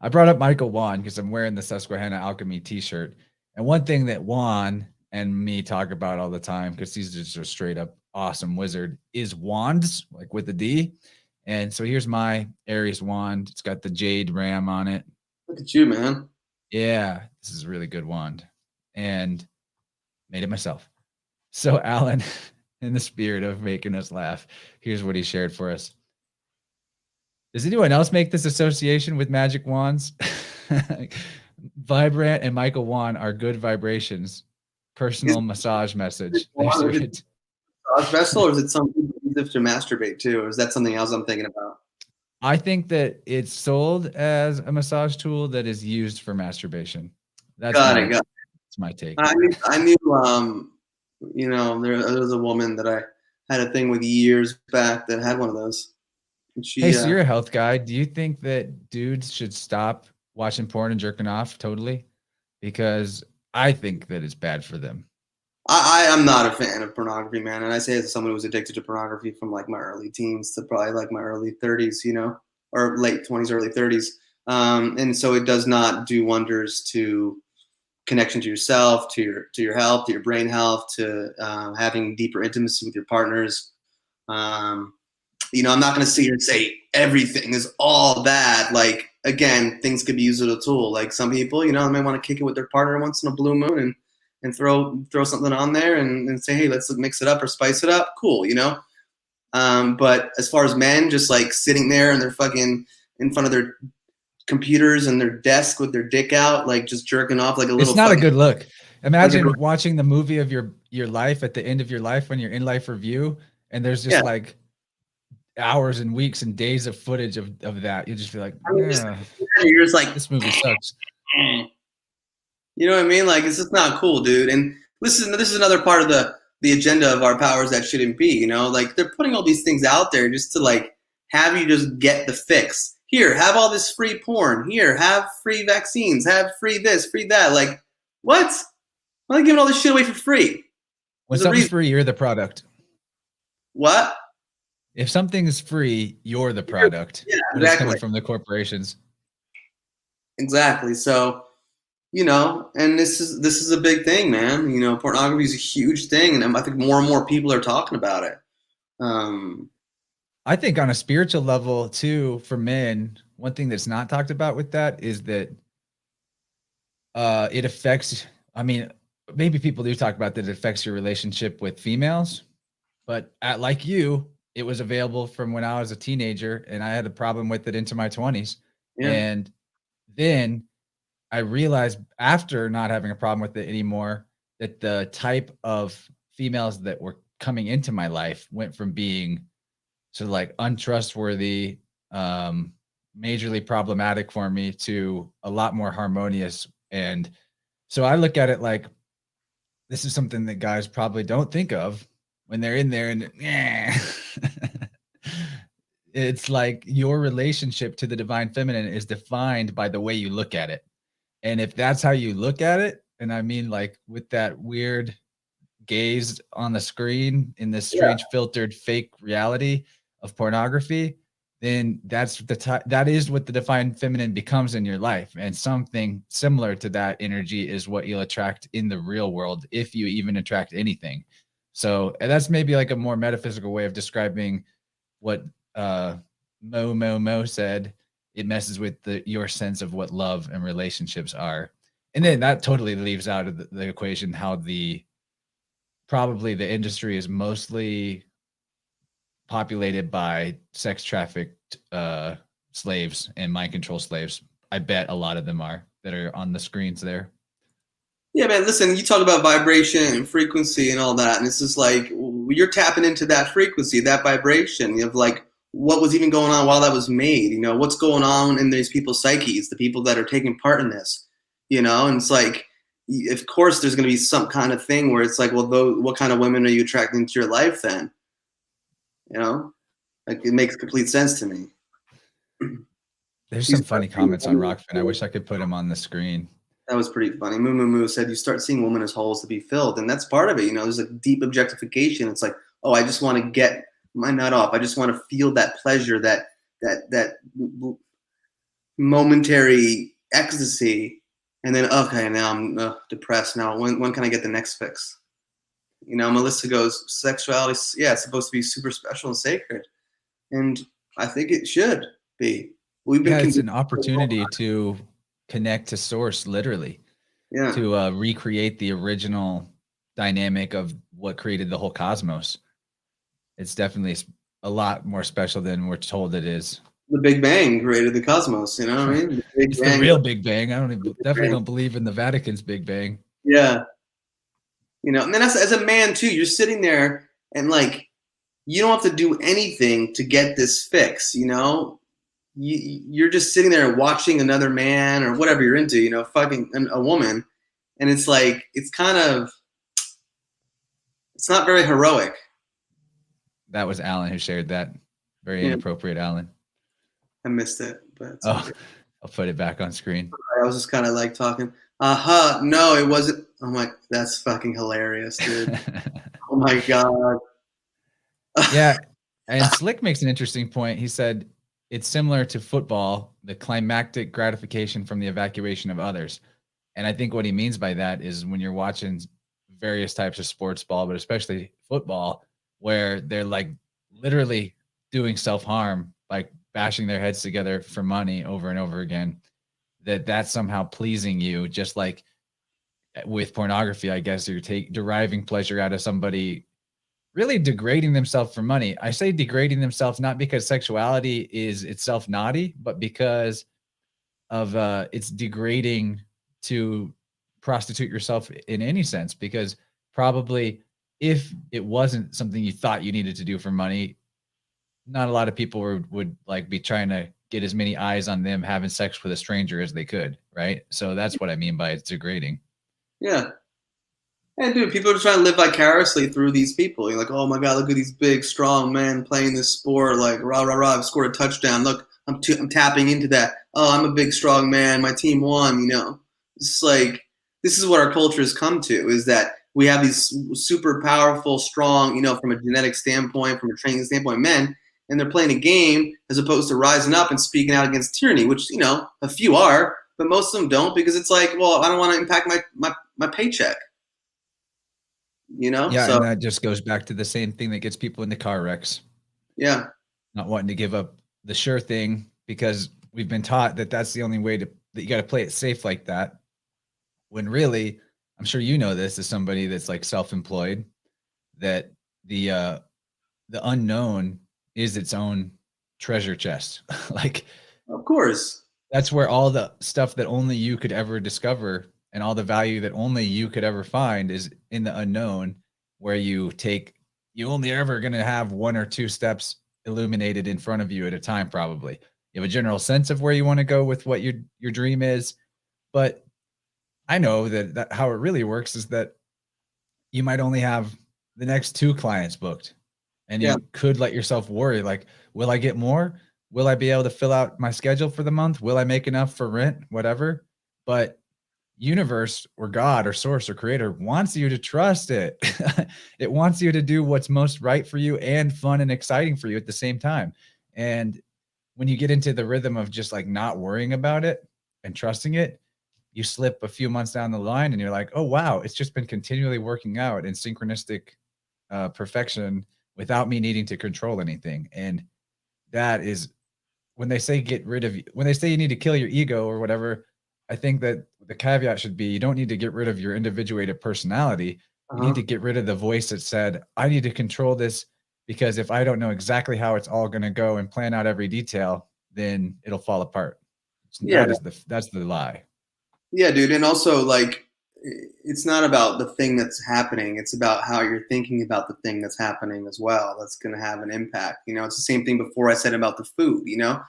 I brought up Michael Wan because I'm wearing the Susquehanna Alchemy t-shirt. And one thing that Juan and me talk about all the time, because he's just a straight up awesome wizard, is wands, like with the D. And so here's my Aries wand. It's got the jade ram on it. Look at you, man. Yeah, this is a really good wand. And made it myself. So Alan, in the spirit of making us laugh, here's what he shared for us. Does anyone else make this association with magic wands? Vibrant and Michael Wan are good vibrations. Personal massage message. Massage vessel, or is it something you use to masturbate too, or is that something else I'm thinking about? I think that it's sold as a massage tool that is used for masturbation. That's my take. I knew there was a woman that I had a thing with years back that had one of those. Hey, so you're a health guy. Do you think that dudes should stop watching porn and jerking off totally? Because I think that it's bad for them. I am not a fan of pornography, man. And I say as someone who was addicted to pornography from like my early teens to probably like my early 30s, or late 20s, early 30s. And so it does not do wonders to connection to yourself, to your health, to your brain health, to having deeper intimacy with your partners. I'm not going to sit here and say everything is all bad. Like, again, things could be used as a tool. Like some people, they might want to kick it with their partner once in a blue moon and throw something on there and say, hey, let's mix it up or spice it up. Cool, But as far as men, just like sitting there and they're fucking in front of their computers and their desk with their dick out, like just jerking off like a little. It's not a good look. Imagine watching the movie of your life at the end of your life when you're in life review, and there's just like hours and weeks and days of footage of that. You just feel like, you're just like, this movie sucks. You know what I mean? Like, it's just not cool, dude. And listen, this is another part of the agenda of our powers that shouldn't be. Like they're putting all these things out there just to like have you just get the fix. Here, have all this free porn. Here, have free vaccines. Have free this, free that. Like, what? Why are they giving all this shit away for free? When something's free, you're the product. What? If something is free, you're the product. Yeah, exactly. It's coming from the corporations. Exactly. So, and this is a big thing, man. Pornography is a huge thing, and I think more and more people are talking about it. I think on a spiritual level too, for men, one thing that's not talked about with that is that it affects, maybe people do talk about that it affects your relationship with females, but like you, it was available from when I was a teenager and I had a problem with it into my 20s. Yeah. And then I realized after not having a problem with it anymore, that the type of females that were coming into my life went from being sort of like untrustworthy, majorly problematic for me to a lot more harmonious. And so I look at it like this is something that guys probably don't think of when they're in there, and it's like your relationship to the divine feminine is defined by the way you look at it. And if that's how you look at it, and I mean like with that weird gaze on the screen in this strange filtered fake reality of pornography, then that is what the divine feminine becomes in your life. And something similar to that energy is what you'll attract in the real world, if you even attract anything. So that's maybe like a more metaphysical way of describing what Mo said. It messes with your sense of what love and relationships are. And then that totally leaves out of the equation how probably the industry is mostly populated by sex trafficked slaves and mind control slaves. I bet a lot of them are that are on the screens there. Yeah, man, listen, you talk about vibration and frequency and all that, and it's just like you're tapping into that frequency, that vibration of like what was even going on while that was made, what's going on in these people's psyches, the people that are taking part in this, and it's like, of course there's going to be some kind of thing where it's like, well, what kind of women are you attracting to your life then? Like it makes complete sense to me. There's some funny comments on Rockfin. I wish I could put him on the screen. That was pretty funny. Moo said you start seeing women as holes to be filled, and that's part of it. There's a deep objectification. It's like, oh, I just want to get my nut off. I just want to feel that pleasure, that momentary ecstasy, and then okay, now I'm depressed. Now when can I get the next fix? Melissa goes, sexuality, it's supposed to be super special and sacred, and I think it should be. It's an opportunity to connect to source, literally, to recreate the original dynamic of what created the whole cosmos. It's definitely a lot more special than we're told it is. The Big Bang created the cosmos, you know what I mean? It's the real Big Bang. I definitely don't believe in the Vatican's Big Bang. Yeah. And then as a man too, you're sitting there and like, you don't have to do anything to get this fix, you're just sitting there watching another man or whatever you're into, fucking a woman. And it's like, it's not very heroic. That was Alan who shared that. Very inappropriate, Alan. I missed it, but okay. I'll put it back on screen. I was just kind of like talking. No, it wasn't. I'm like, that's fucking hilarious, dude. Oh my God. Yeah. And Slick makes an interesting point. He said, it's similar to football, the climactic gratification from the evacuation of others. And I think what he means by that is when you're watching various types of sports ball, but especially football, where they're like literally doing self-harm, like bashing their heads together for money over and over again, that's somehow pleasing you, just like with pornography, I guess you're deriving pleasure out of somebody really degrading themselves for money. I say degrading themselves not because sexuality is itself naughty, but because of it's degrading to prostitute yourself in any sense. Because probably if it wasn't something you thought you needed to do for money, not a lot of people would like be trying to get as many eyes on them having sex with a stranger as they could, right? So that's what I mean by it's degrading. Yeah. And dude, people are trying to live vicariously through these people. You're like, oh my God, look at these big, strong men playing this sport. Like, rah, rah, rah, I've scored a touchdown. Look, I'm tapping into that. Oh, I'm a big, strong man. My team won, you know. It's like, this is what our culture has come to, is that we have these super powerful, strong, you know, from a genetic standpoint, from a training standpoint, men, and they're playing a game as opposed to rising up and speaking out against tyranny, which, you know, a few are, but most of them don't, because it's like, well, I don't want to impact my paycheck. You know, Yeah, so and that just goes back to the same thing that gets people into car wrecks. yeah, Not wanting to give up the sure thing because we've been taught that that's the only way that you got to play it safe like that. When really, I'm sure you know this as somebody that's like self-employed, that the unknown is its own treasure chest. Like of course. that's where all the stuff that only you could ever discover and all the value that only you could ever find is in the unknown, where you only ever going to have one or two steps illuminated in front of you at a time. Probably you have a general sense of where you want to go with what your dream is, but I know that how it really works is that you might only have the next two clients booked, and Yeah, you could let yourself worry, like, will I get more? Will I be able to fill out my schedule for the month? Will I make enough for rent? Whatever. But universe or God or source or creator wants you to trust it. It wants you to do what's most right for you and fun and exciting for you at the same time. And when you get into the rhythm of just like not worrying about it and trusting it, you slip a few months down the line and you're like, oh, wow, it's just been continually working out in synchronistic perfection without me needing to control anything. And that is when they say when they say you need to kill your ego or whatever, I think that the caveat should be you don't need to get rid of your individuated personality. You need to get rid of the voice that said, I need to control this because if I don't know exactly how it's all going to go and plan out every detail, then it'll fall apart. yeah, That's the lie. yeah, dude. And also, like, it's not about the thing that's happening. It's about how you're thinking about the thing that's happening as well. That's going to have an impact. You know, it's the same thing before I said about the food. You know,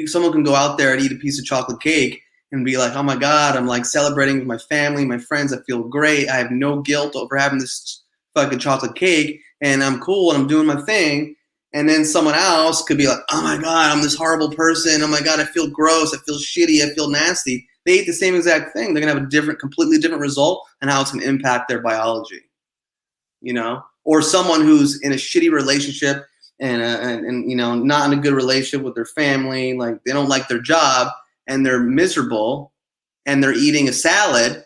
someone can go out there and eat a piece of chocolate cake and be like, oh my God, I'm like celebrating with my family, my friends. I feel great. I have no guilt over having this fucking chocolate cake, and I'm cool and I'm doing my thing. And then someone else could be like, oh my God, I'm this horrible person. Oh my God, I feel gross. I feel shitty. I feel nasty. They eat the same exact thing. They're gonna have a completely different result and how it's gonna impact their biology. You know, or someone who's in a shitty relationship and you know, not in a good relationship with their family, like they don't like their job and they're miserable and they're eating a salad,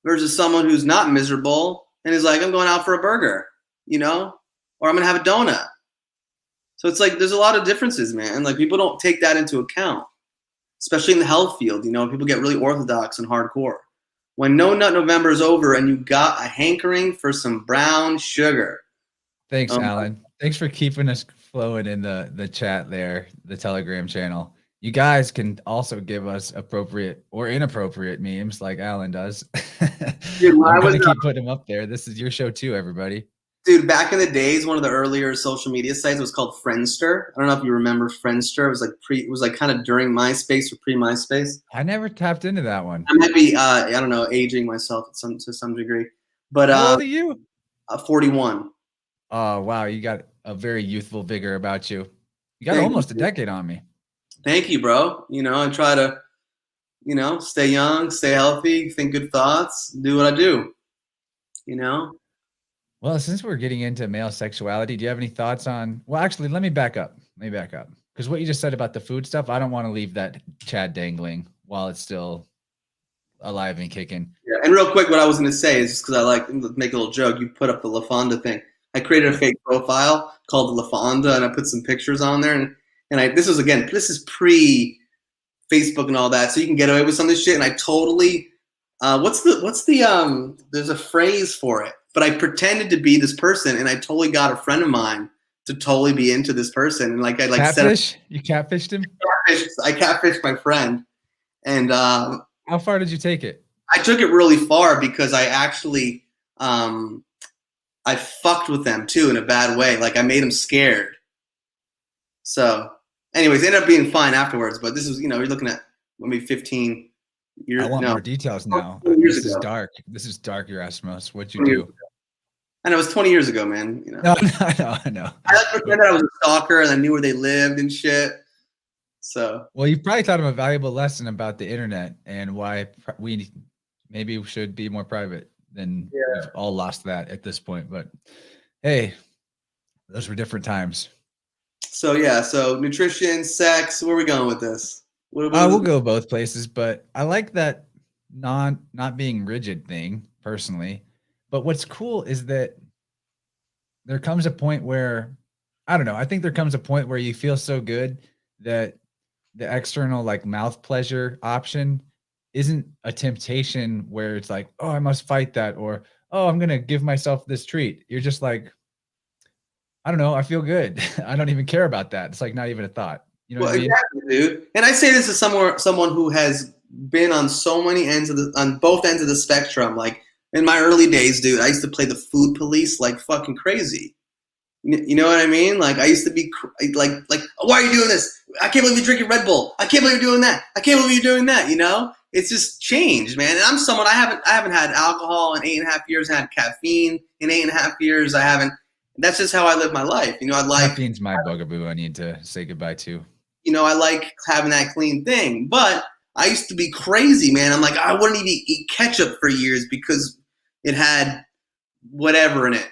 versus someone who's not miserable and is like, I'm going out for a burger, you know, or I'm gonna have a donut. So it's like there's a lot of differences, man. Like people don't take that into account, especially in the health field. You know, people get really orthodox and hardcore. When No Nut November is over and you got a hankering for some brown sugar. Thanks, Alan. Thanks for keeping us flowing in the chat there, the Telegram channel. You guys can also give us appropriate or inappropriate memes like Alan does. Dude, I'm going to keep putting them up there. This is your show too, everybody. Dude, back in the days, one of the earlier social media sites was called Friendster. I don't know if you remember Friendster. It was like kind of during MySpace or pre-MySpace. I never tapped into that one. I might be, I don't know, aging myself to some degree. But how old are you? 41. Oh, wow. You got a very youthful vigor about you. You got almost a decade on me. Thank you, bro. You know, I try to, you know, stay young, stay healthy, think good thoughts, do what I do, you know? Well, since we're getting into male sexuality, do you have any thoughts on, well, actually, let me back up. because what you just said about the food stuff, I don't want to leave that Chad dangling while it's still alive and kicking. Yeah. And real quick, what I was going to say is just because I like make a little joke. You put up the LaFonda thing. I created a fake profile called LaFonda, and I put some pictures on there. And this is pre Facebook and all that, so you can get away with some of this shit. And I totally, there's a phrase for it, but I pretended to be this person, and I totally got a friend of mine to totally be into this person, and like I like catfish. You catfished him. I catfished my friend, and how far did you take it? I took it really far because I actually I fucked with them too in a bad way. Like I made them scared. So, anyways, it ended up being fine afterwards. But this was, you're looking at maybe 15 years. I want more details now. This is dark. This is dark, Yerasimos. What'd you do? I know it was 20 years ago, man. No, I know. I like pretend that I was a stalker and I knew where they lived and shit. So. Well, you probably taught them a valuable lesson about the internet and why we maybe should be more private. Then we've all lost that at this point. But hey, those were different times. So so nutrition, sex. Where are we going with this? We'll go both places, but I like that not being rigid thing personally. But what's cool is that there comes a point where, I don't know, I think there comes a point where you feel so good that the external like mouth pleasure option isn't a temptation where it's like, oh, I must fight that, or, oh, I'm going to give myself this treat. You're just like, I don't know, I feel good. I don't even care about that. It's like not even a thought. You know what I mean? Exactly, dude. And I say this as someone who has been on so many on both ends of the spectrum. Like in my early days, dude, I used to play the food police like fucking crazy. You know what I mean? Like I used to be like, why are you doing this? I can't believe you're drinking Red Bull. I can't believe you're doing that. I can't believe you're doing that. It's just changed, man. And I'm someone I haven't had alcohol in 8.5 years. I had caffeine in 8.5 years. I haven't. That's just how I live my life. I like caffeine's my bugaboo. I need to say goodbye to. I like having that clean thing. But I used to be crazy, man. I'm like, I wouldn't even eat ketchup for years because it had whatever in it.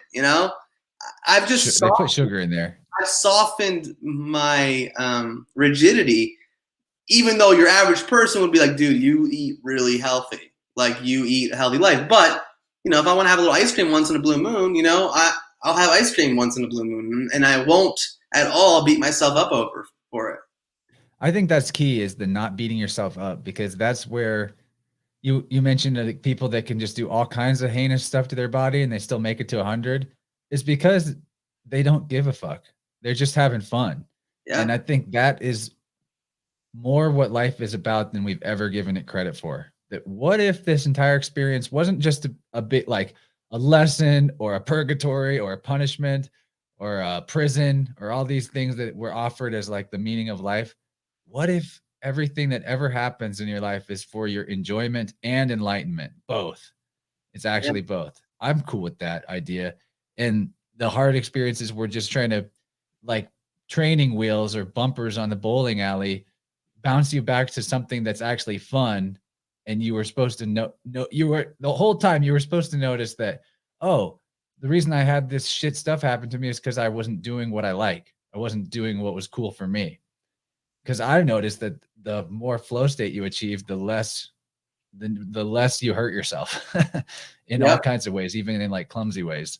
I've just they put sugar in there. I've softened my rigidity. Even though your average person would be like, dude, you eat really healthy. Like you eat a healthy life. But, if I want to have a little ice cream once in a blue moon, I'll have ice cream once in a blue moon. And I won't at all beat myself up for it. I think that's key, is the not beating yourself up, because that's where you mentioned people that can just do all kinds of heinous stuff to their body and they still make it to 100. It's because they don't give a fuck. They're just having fun. Yeah. And I think that is more what life is about than we've ever given it credit for. That what if this entire experience wasn't just a bit like a lesson or a purgatory or a punishment or a prison or all these things that were offered as like the meaning of life? What if everything that ever happens in your life is for your enjoyment and enlightenment? Both. It's actually both. I'm cool with that idea. And the hard experiences were just trying to, like training wheels or bumpers on the bowling alley, bounce you back to something that's actually fun. And you were supposed to know you were the whole time you were supposed to notice that, oh, the reason I had this shit stuff happen to me is because I wasn't doing what I like. I wasn't doing what was cool for me. Because I noticed that the more flow state you achieve, the less you hurt yourself in all kinds of ways, even in like clumsy ways.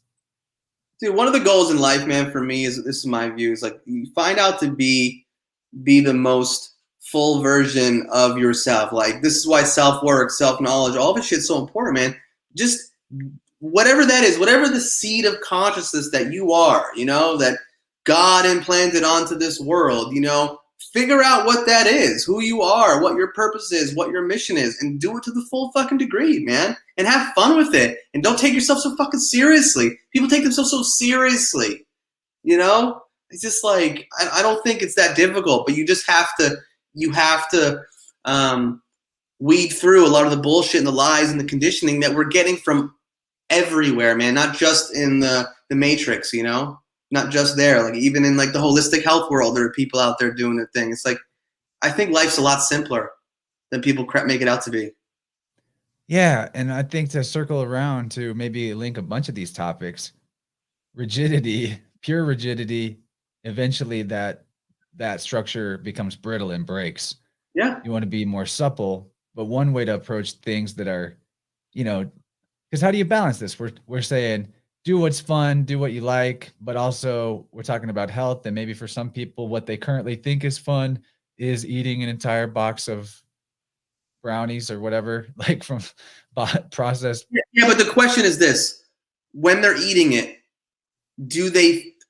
Dude, one of the goals in life, man, for me this is my view, is like you find out to be the most full version of yourself. Like this is why self-work, self-knowledge, all this shit's so important, man. Just whatever that is, whatever the seed of consciousness that you are, that God implanted onto this world, figure out what that is, who you are, what your purpose is, what your mission is, and do it to the full fucking degree, man. And have fun with it. And don't take yourself so fucking seriously. People take themselves so seriously, It's just like, I don't think it's that difficult, but you just have to, weed through a lot of the bullshit and the lies and the conditioning that we're getting from everywhere, man. Not just in the Matrix, not just there. Like even in like the holistic health world, there are people out there doing the thing. It's like, I think life's a lot simpler than people make it out to be. Yeah. And I think to circle around to maybe link a bunch of these topics, rigidity, pure rigidity, eventually that that structure becomes brittle and breaks. Yeah. You want to be more supple, but one way to approach things that are, because how do you balance this? We're saying do what's fun, do what you like, but also we're talking about health, and maybe for some people what they currently think is fun is eating an entire box of brownies or whatever, like from processed. Yeah, but the question is this: when they're eating it,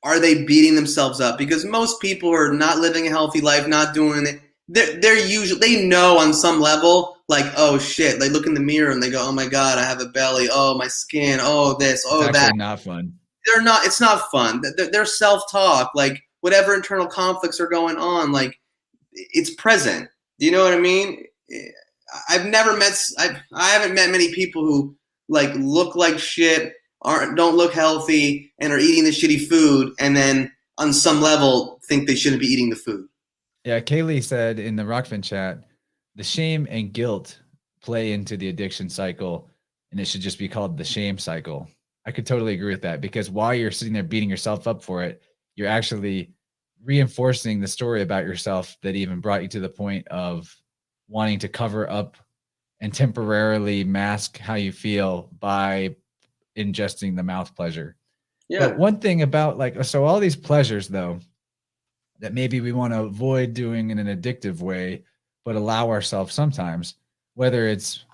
are they beating themselves up? Because most people are not living a healthy life, not doing it. They're usually, they know on some level, like, oh shit, they look in the mirror and they go, oh my God, I have a belly. Oh, my skin. Oh, this, oh, It's that. actually not fun. It's not fun. They're self-talk, like whatever internal conflicts are going on, like it's present. Do you know what I mean? I haven't met many people who like look like shit, don't look healthy, and are eating the shitty food, and then on some level think they shouldn't be eating the food. Yeah, Kaylee said in the Rockfin chat, the shame and guilt play into the addiction cycle, and it should just be called the shame cycle. I could totally agree with that, because while you're sitting there beating yourself up for it, you're actually reinforcing the story about yourself that even brought you to the point of wanting to cover up and temporarily mask how you feel by ingesting the mouth pleasure. Yeah. But one thing about so all these pleasures though, that maybe we want to avoid doing in an addictive way, but allow ourselves sometimes, whether it's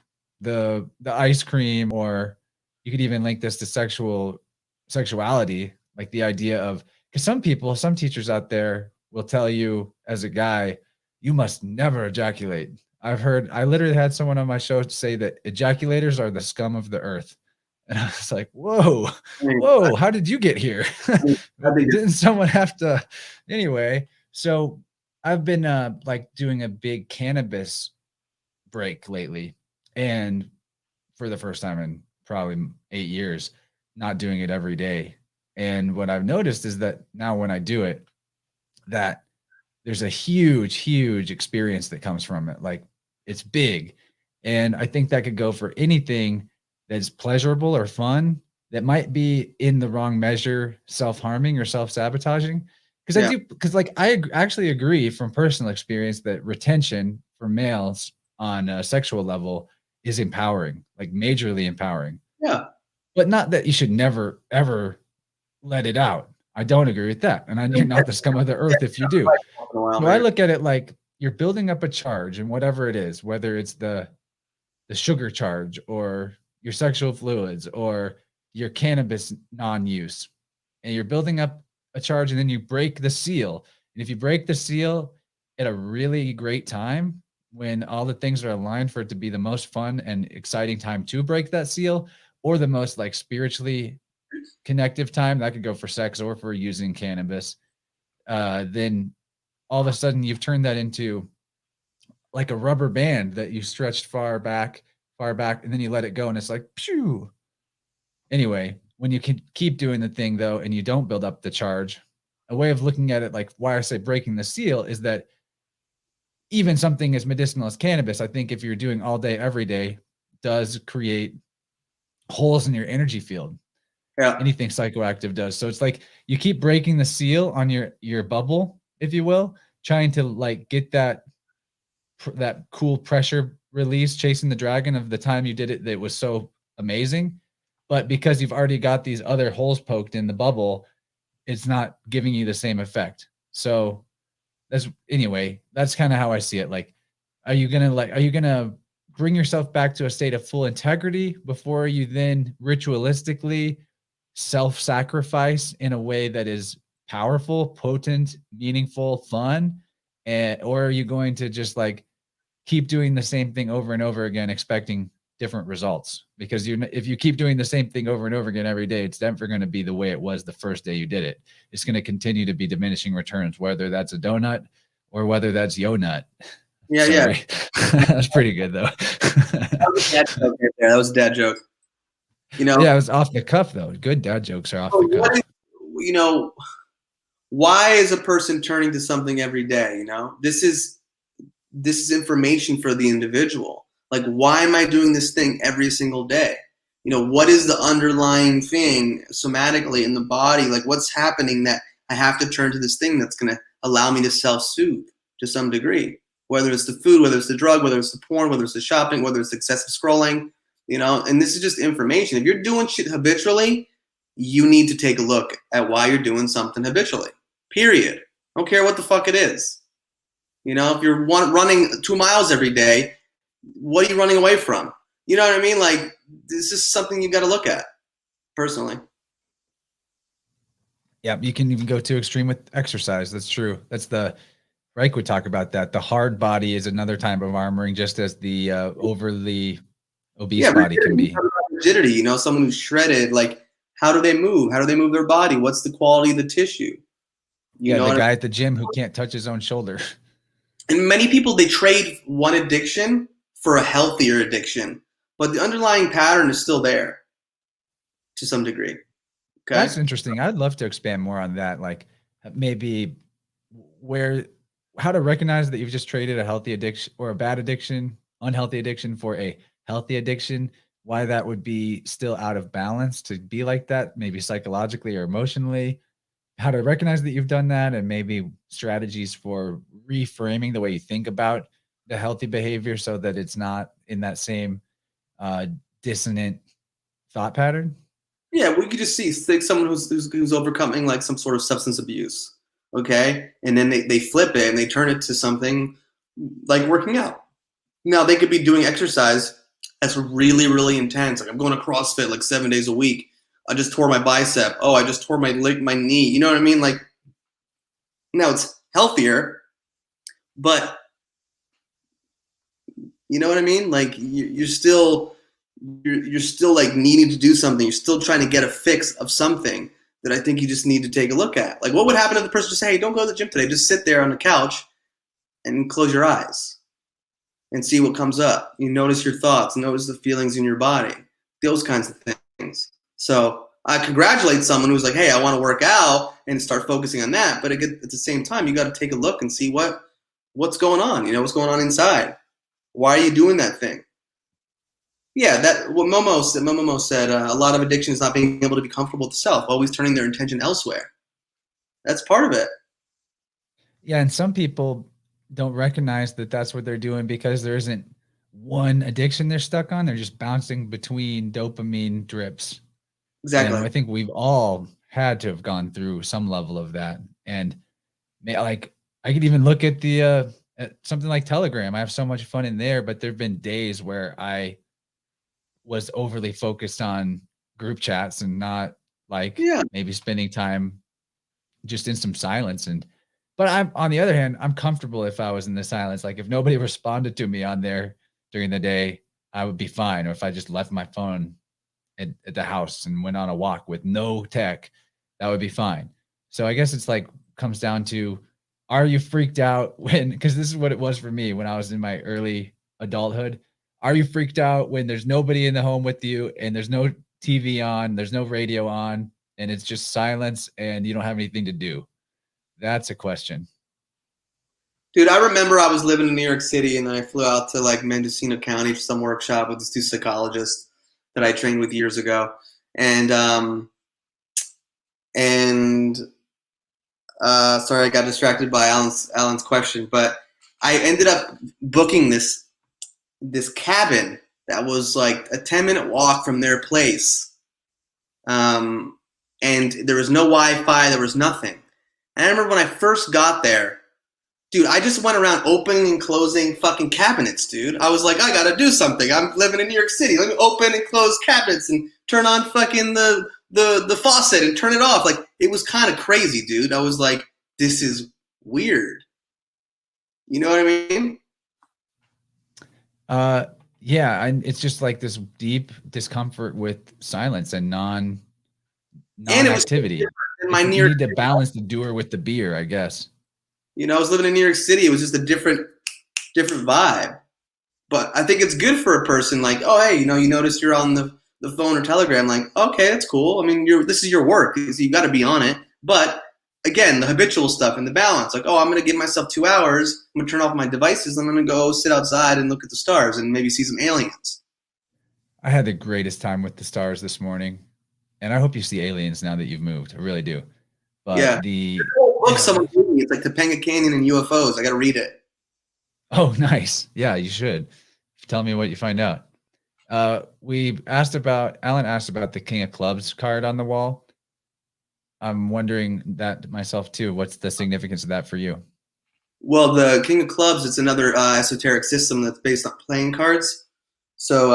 the ice cream, or you could even link this to sexuality, like the idea of, because some teachers out there will tell you as a guy, you must never ejaculate. I literally had someone on my show say that ejaculators are the scum of the earth. And I was like, whoa, how did you get here? Didn't someone have to? Anyway, so I've been doing a big cannabis break lately. And for the first time in probably 8 years, not doing it every day. And what I've noticed is that now when I do it, that there's a huge experience that comes from it. Like, it's big. And I think that could go for anything that's pleasurable or fun that might be in the wrong measure, self-harming or self-sabotaging. Because I actually agree from personal experience that retention for males on a sexual level is empowering, like majorly empowering. Yeah. But not that you should never, ever let it out. I don't agree with that. And you're not the scum of the earth if you do. So I look at it like you're building up a charge, and whatever it is, whether it's the sugar charge or your sexual fluids or your cannabis non-use, and you're building up a charge, and then you break the seal. And if you break the seal at a really great time, when all the things are aligned for it to be the most fun and exciting time to break that seal, or the most like spiritually connective time, that could go for sex or for using cannabis, then all of a sudden you've turned that into like a rubber band that you stretched far back, and then you let it go, and it's like, phew. Anyway, when you can keep doing the thing though, and you don't build up the charge, a way of looking at it, like why I say breaking the seal, is that even something as medicinal as cannabis, I think if you're doing all day, every day, does create holes in your energy field. Yeah. Anything psychoactive does. So it's like you keep breaking the seal on your bubble, if you will, trying to like get that cool pressure release, chasing the dragon of the time you did it that was so amazing. But because you've already got these other holes poked in the bubble, it's not giving you the same effect. So that's kind of how I see it. Like, are you gonna bring yourself back to a state of full integrity before you then ritualistically self-sacrifice in a way that is powerful, potent, meaningful, fun? Or are you going to just like keep doing the same thing over and over again, expecting different results? Because if you keep doing the same thing over and over again every day, it's never going to be the way it was the first day you did it. It's going to continue to be diminishing returns, whether that's a donut or whether that's yo nut. Yeah, Sorry. yeah. That's pretty good though. That was a dad joke. Yeah, it was off the cuff though. Good dad jokes are off the cuff. Why is a person turning to something every day? This is information for the individual. Like, why am I doing this thing every single day? What is the underlying thing somatically in the body? Like, what's happening that I have to turn to this thing that's going to allow me to self-soothe to some degree, whether it's the food, whether it's the drug, whether it's the porn, whether it's the shopping, whether it's excessive scrolling, and this is just information. If you're doing shit habitually, you need to take a look at why you're doing something habitually, period. I don't care what the fuck it is. If you're running 2 miles every day, what are you running away from? You know what I mean? Like, this is something you got to look at, personally. Yeah, you can even go too extreme with exercise. That's true. That's the Reich would talk about that. The hard body is another type of armoring, just as the overly obese body can be. Rigidity, someone who's shredded, like, how do they move? How do they move their body? What's the quality of the tissue? The guy at the gym who can't touch his own shoulder. And many people, they trade one addiction for a healthier addiction, but the underlying pattern is still there to some degree. Okay? That's interesting. I'd love to expand more on that. Like maybe how to recognize that you've just traded a healthy addiction or a bad addiction, unhealthy addiction for a healthy addiction, why that would be still out of balance to be like that, maybe psychologically or emotionally, how to recognize that you've done that, and maybe strategies for reframing the way you think about the healthy behavior so that it's not in that same dissonant thought pattern. Yeah, we could just see someone who's overcoming like some sort of substance abuse, okay? And then they flip it and they turn it to something like working out. Now, they could be doing exercise that's really, really intense. Like, I'm going to CrossFit like 7 days a week. I just tore my bicep. Oh, I just tore my knee. You know what I mean? Like, now it's healthier, but you know what I mean? Like, you're still like needing to do something. You're still trying to get a fix of something that I think you just need to take a look at. Like, what would happen if the person just say, hey, don't go to the gym today. Just sit there on the couch and close your eyes and see what comes up. You notice your thoughts, notice the feelings in your body, those kinds of things. So I congratulate someone who's like, hey, I want to work out and start focusing on that. But at the same time, you got to take a look and see what's going on. What's going on inside. Why are you doing that thing? Yeah, that what Momo said. A lot of addiction is not being able to be comfortable with self, always turning their attention elsewhere. That's part of it. Yeah, and some people don't recognize that that's what they're doing because there isn't one addiction they're stuck on. They're just bouncing between dopamine drips. Exactly. And I think we've all had to have gone through some level of that. And like, I could even look at the at something like Telegram. I have so much fun in there, but there've been days where I was overly focused on group chats and not like maybe spending time just in some silence. But I'm, on the other hand, I'm comfortable if I was in the silence. Like if nobody responded to me on there during the day, I would be fine. Or if I just left my phone at the house and went on a walk with no tech, that would be fine. So I guess it's like comes down to, are you freaked out when, because this is what it was for me when I was in my early adulthood. Are you freaked out when there's nobody in the home with you and there's no TV on, there's no radio on, and it's just silence and you don't have anything to do? That's a question. Dude, I remember I was living in New York City and then I flew out to like Mendocino County for some workshop with these two psychologists that I trained with years ago. And sorry, I got distracted by Alan's question, but I ended up booking this cabin that was like a 10-minute walk from their place. And there was no Wi-Fi, there was nothing. And I remember when I first got there, dude, I just went around opening and closing fucking cabinets, dude. I was like, I gotta do something. I'm living in New York City. Let me open and close cabinets and turn on fucking the faucet and turn it off. Like, it was kind of crazy, dude. I was like, this is weird. You know what I mean? Yeah, and it's just like this deep discomfort with silence and non-activity. You need to balance the doer with the beer, I guess. I was living in New York City. It was just a different vibe. But I think it's good for a person like, oh, hey, you notice you're on the phone or Telegram. Like, okay, that's cool. I mean, this is your work. So you got to be on it. But again, the habitual stuff and the balance. Like, oh, I'm going to give myself 2 hours. I'm going to turn off my devices. I'm going to go sit outside and look at the stars and maybe see some aliens. I had the greatest time with the stars this morning. And I hope you see aliens now that you've moved. I really do. But yeah. the book someone gave me. It's like Topanga Canyon and UFOs. I got to read it. Oh, nice. Yeah, you should. Tell me what you find out. Alan asked about the King of Clubs card on the wall. I'm wondering that myself too. What's the significance of that for you? Well, the King of Clubs, it's another esoteric system that's based on playing cards. So,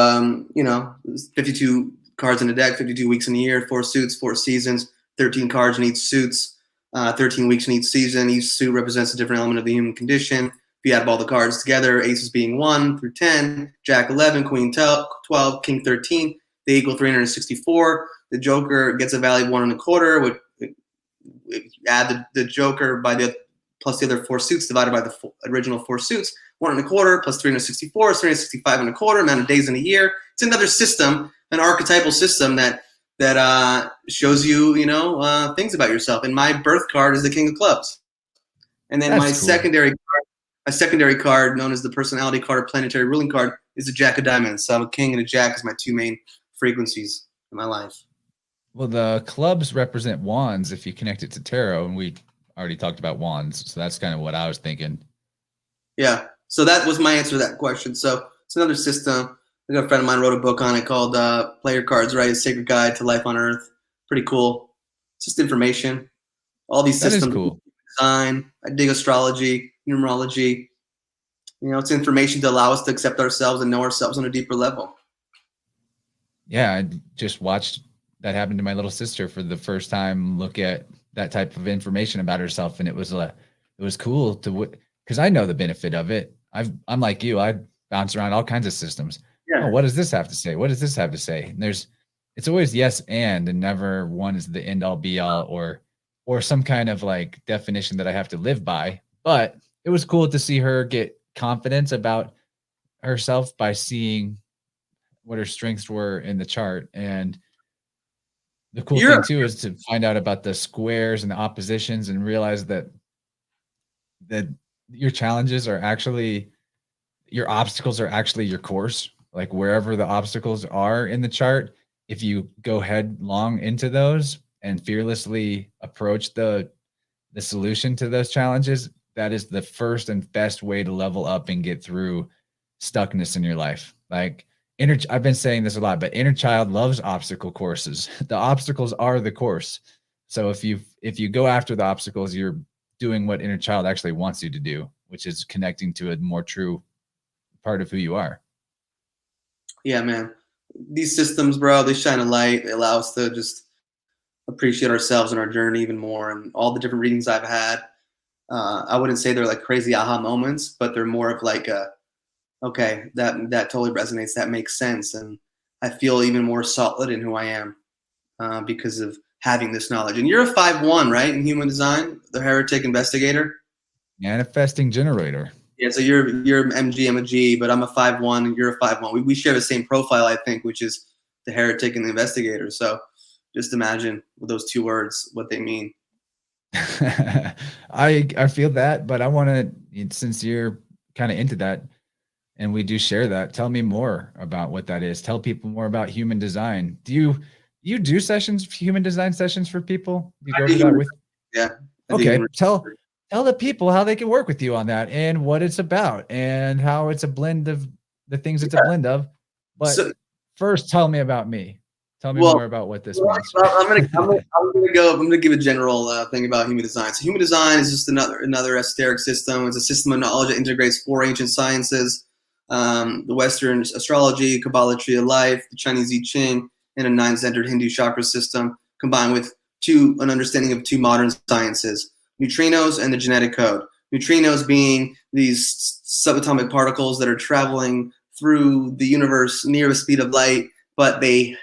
52 cards in a deck, 52 weeks in a year, 4 suits, 4 seasons, 13 cards in each suits, 13 weeks in each season. Each suit represents a different element of the human condition. If you add all the cards together, aces being 1 through 10, Jack 11, Queen 12, King 13, they equal 364. The Joker gets a value of 1.25. If you add the Joker by plus the other 4 suits divided by the original 4 suits, 1.25 plus 364 is 365.25 amount of days in a year. It's another system, an archetypal system that shows you, things about yourself. And my birth card is the King of Clubs. And then my secondary card, known as the personality card or planetary ruling card, is the Jack of Diamonds. So I'm a king and a jack as my 2 main frequencies in my life. Well, the clubs represent wands if you connect it to tarot, and we already talked about wands, so that's kind of what I was thinking. Yeah, so that was my answer to that question. So it's another system. I got a friend of mine wrote a book on it called Player Cards, right? A Sacred Guide to Life on Earth. Pretty cool. It's just information. All these systems. That is cool. Design. I dig astrology, numerology. It's information to allow us to accept ourselves and know ourselves on a deeper level. Yeah, I just watched that happen to my little sister for the first time. Look at that type of information about herself, and it was cool because I know the benefit of it. I'm like you. I bounce around all kinds of systems. Yeah. Oh, what does this have to say? What does this have to say? And it's always yes and never one is the end all be all or some kind of like definition that I have to live by. But it was cool to see her get confidence about herself by seeing what her strengths were in the chart. And the cool thing too is to find out about the squares and the oppositions and realize that your challenges are actually, your obstacles are actually your course. Like wherever the obstacles are in the chart, if you go headlong into those and fearlessly approach the solution to those challenges, that is the first and best way to level up and get through stuckness in your life. Like I've been saying this a lot, but inner child loves obstacle courses. The obstacles are the course. So if you go after the obstacles, you're doing what inner child actually wants you to do, which is connecting to a more true part of who you are. Yeah, man. These systems, bro, they shine a light. They allow us to just appreciate ourselves and our journey even more. And all the different readings I've had, I wouldn't say they're like crazy aha moments, but they're more of like okay, that totally resonates. That makes sense. And I feel even more solid in who I am because of having this knowledge. And you're a 5-1, right? In human design, the heretic investigator. Manifesting generator. Yeah, so you're MG, I'm a G, but I'm a 5-1 and you're a 5-1. We share the same profile, I think, which is the heretic and the investigator. So just imagine with those 2 words, what they mean. I feel that, but I want to, since you're kind of into that and we do share that, tell me more about what that is. Tell people more about human design. Do you do human design sessions for people? Do you go to that with? Yeah. Okay. Tell the people how they can work with you on that and what it's about and how it's a blend of the things it's a blend of. But first, tell me about me. Tell me more about what this means. I'm gonna give a general thing about human design. So human design is just another esoteric system. It's a system of knowledge that integrates 4 ancient sciences: the Western astrology, Kabbalah tree of life, the Chinese I Ching, and a 9-centered Hindu chakra system, combined with an understanding of 2 modern sciences: neutrinos and the genetic code. Neutrinos being these subatomic particles that are traveling through the universe near the speed of light, but they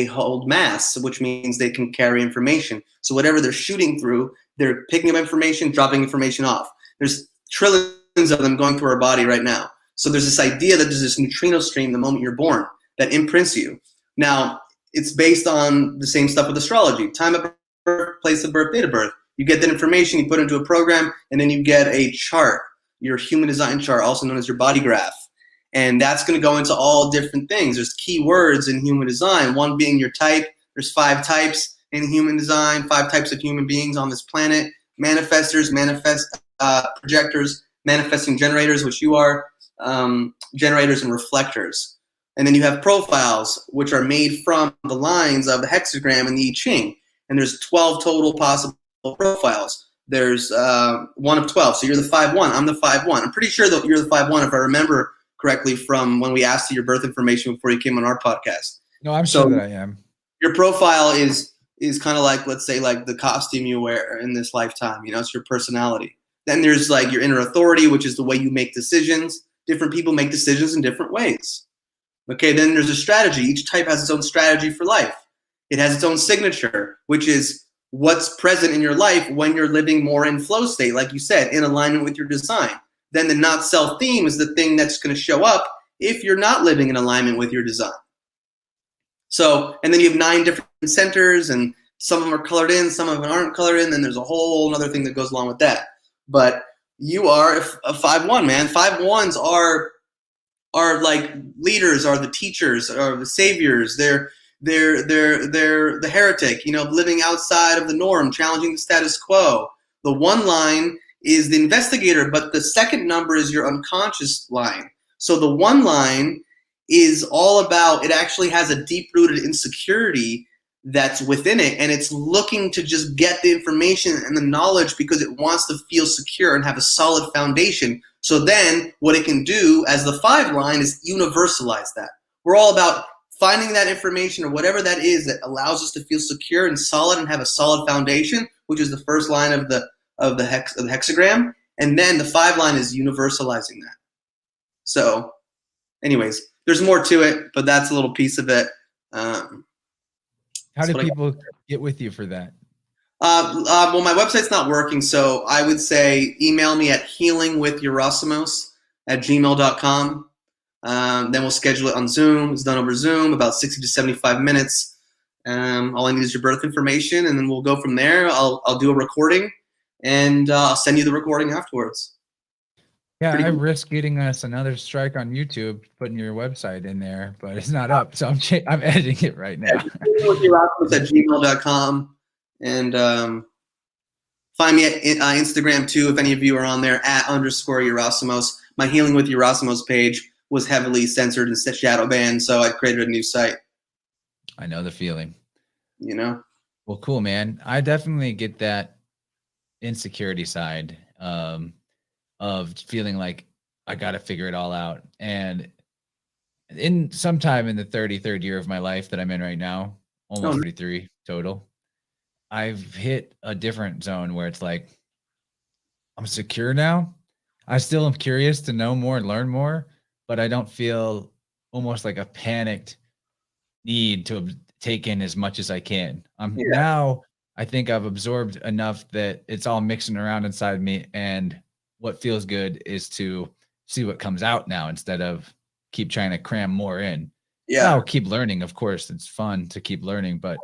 hold mass, which means they can carry information. So whatever they're shooting through, they're picking up information, dropping information off. There's trillions of them going through our body right now. So there's this idea that there's this neutrino stream the moment you're born that imprints you. Now, it's based on the same stuff with astrology: time of birth, place of birth, date of birth. You get that information, you put it into a program, and then you get a chart, your human design chart, also known as your body graph. And that's going to go into all different things. There's keywords in human design, one being your type. There's 5 types in human design, 5 types of human beings on this planet. manifestors, projectors, manifesting generators, which you are, generators and reflectors. And then you have profiles, which are made from the lines of the hexagram and the I Ching. And there's 12 total possible profiles. There's 1 of 12. So you're the 5-1. I'm the 5-1. I'm pretty sure that you're the 5-1 if I remember correctly from when we asked you your birth information before you came on our podcast. No, I'm sure that I am. Your profile is kind of like, let's say, like the costume you wear in this lifetime. You know, it's your personality. Then there's like your inner authority, which is the way you make decisions. Different people make decisions in different ways. Okay, then there's a strategy. Each type has its own strategy for life. It has its own signature, which is what's present in your life when you're living more in flow state, like you said, in alignment with your design. Then the not self theme is the thing that's going to show up if you're not living in alignment with your design. So, and then you have 9 different centers, and some of them are colored in, some of them aren't colored in. Then there's a whole other thing that goes along with that. But you are a 5-1, man. 5-1s are like leaders, are the teachers, are the saviors. They're the heretic, you know, living outside of the norm, challenging the status quo. The 1 line is the investigator, but the second number is your unconscious line. So the 1 line is all about, it actually has a deep-rooted insecurity that's within it, and it's looking to just get the information and the knowledge because it wants to feel secure and have a solid foundation. So then what it can do as the 5 line is universalize that. We're all about finding that information or whatever that is that allows us to feel secure and solid and have a solid foundation, which is the first line of the hexagram. And then the 5 line is universalizing that. So anyways, there's more to it, but that's a little piece of it. How do people get with you for that? Well, my website's not working, so I would say email me at healingwithyerasimos@gmail.com. Then we'll schedule it on Zoom. It's done over Zoom, about 60 to 75 minutes. All I need is your birth information, and then we'll go from there. I'll do a recording, and I'll send you the recording afterwards. Yeah, I risk getting us another strike on YouTube, putting your website in there, but it's not up, so I'm editing it right now. healingwithyerasimos@gmail.com. And find me at Instagram too, if any of you are on there, @_Yerasimos. My Healing with Yerasimos page was heavily censored and shadow banned, so I created a new site. I know the feeling. You know? Well, cool, man. I definitely get that insecurity side of feeling like I got to figure it all out. And in sometime in the 33rd year of my life that I'm in right now, almost 33 total, I've hit a different zone where it's like, I'm secure now. I still am curious to know more and learn more, but I don't feel almost like a panicked need to take in as much as I can. Now I think I've absorbed enough that it's all mixing around inside me, and what feels good is to see what comes out now instead of keep trying to cram more in. Yeah, I'll keep learning. Of course, it's fun to keep learning, but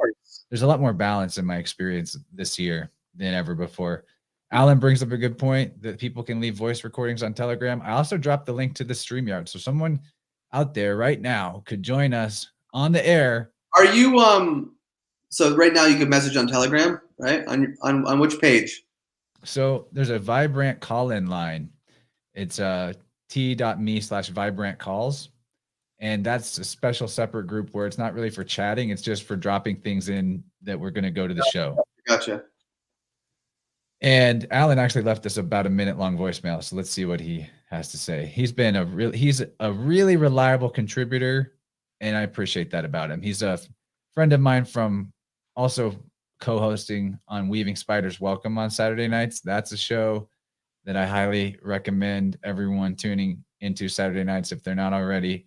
there's a lot more balance in my experience this year than ever before. Alan brings up a good point that people can leave voice recordings on Telegram. I also dropped the link to the StreamYard, so someone out there right now could join us on the air. Are you so right now you can message on Telegram, right? On which page? So there's a Vibrant call-in line. It's t.me/vibrant calls. And that's a special separate group where it's not really for chatting. It's just for dropping things in that we're going to go to the show. Gotcha. And Alan actually left us about a minute-long voicemail. So let's see what he has to say. He's a really reliable contributor, and I appreciate that about him. He's a friend of mine from also co-hosting on Weaving Spiders Welcome on Saturday nights. That's a show that I highly recommend everyone tuning into Saturday nights if they're not already,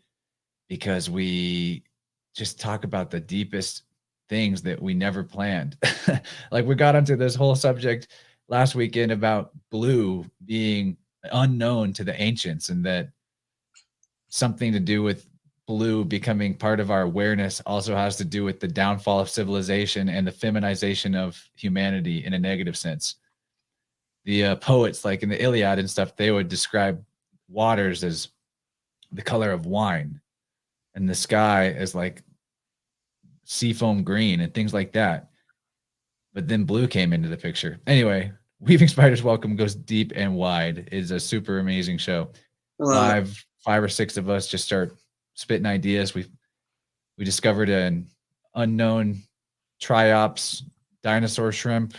because we just talk about the deepest things that we never planned. Like we got onto this whole subject last weekend about blue being unknown to the ancients, and that something to do with blue becoming part of our awareness also has to do with the downfall of civilization and the feminization of humanity in a negative sense. The poets, like in the Iliad and stuff, they would describe waters as the color of wine and the sky as like seafoam green and things like that. But then blue came into the picture. Anyway, Weaving Spiders Welcome goes deep and wide. It is a super amazing show. I love it. Five or six of us just start spitting ideas. We discovered an unknown triops dinosaur shrimp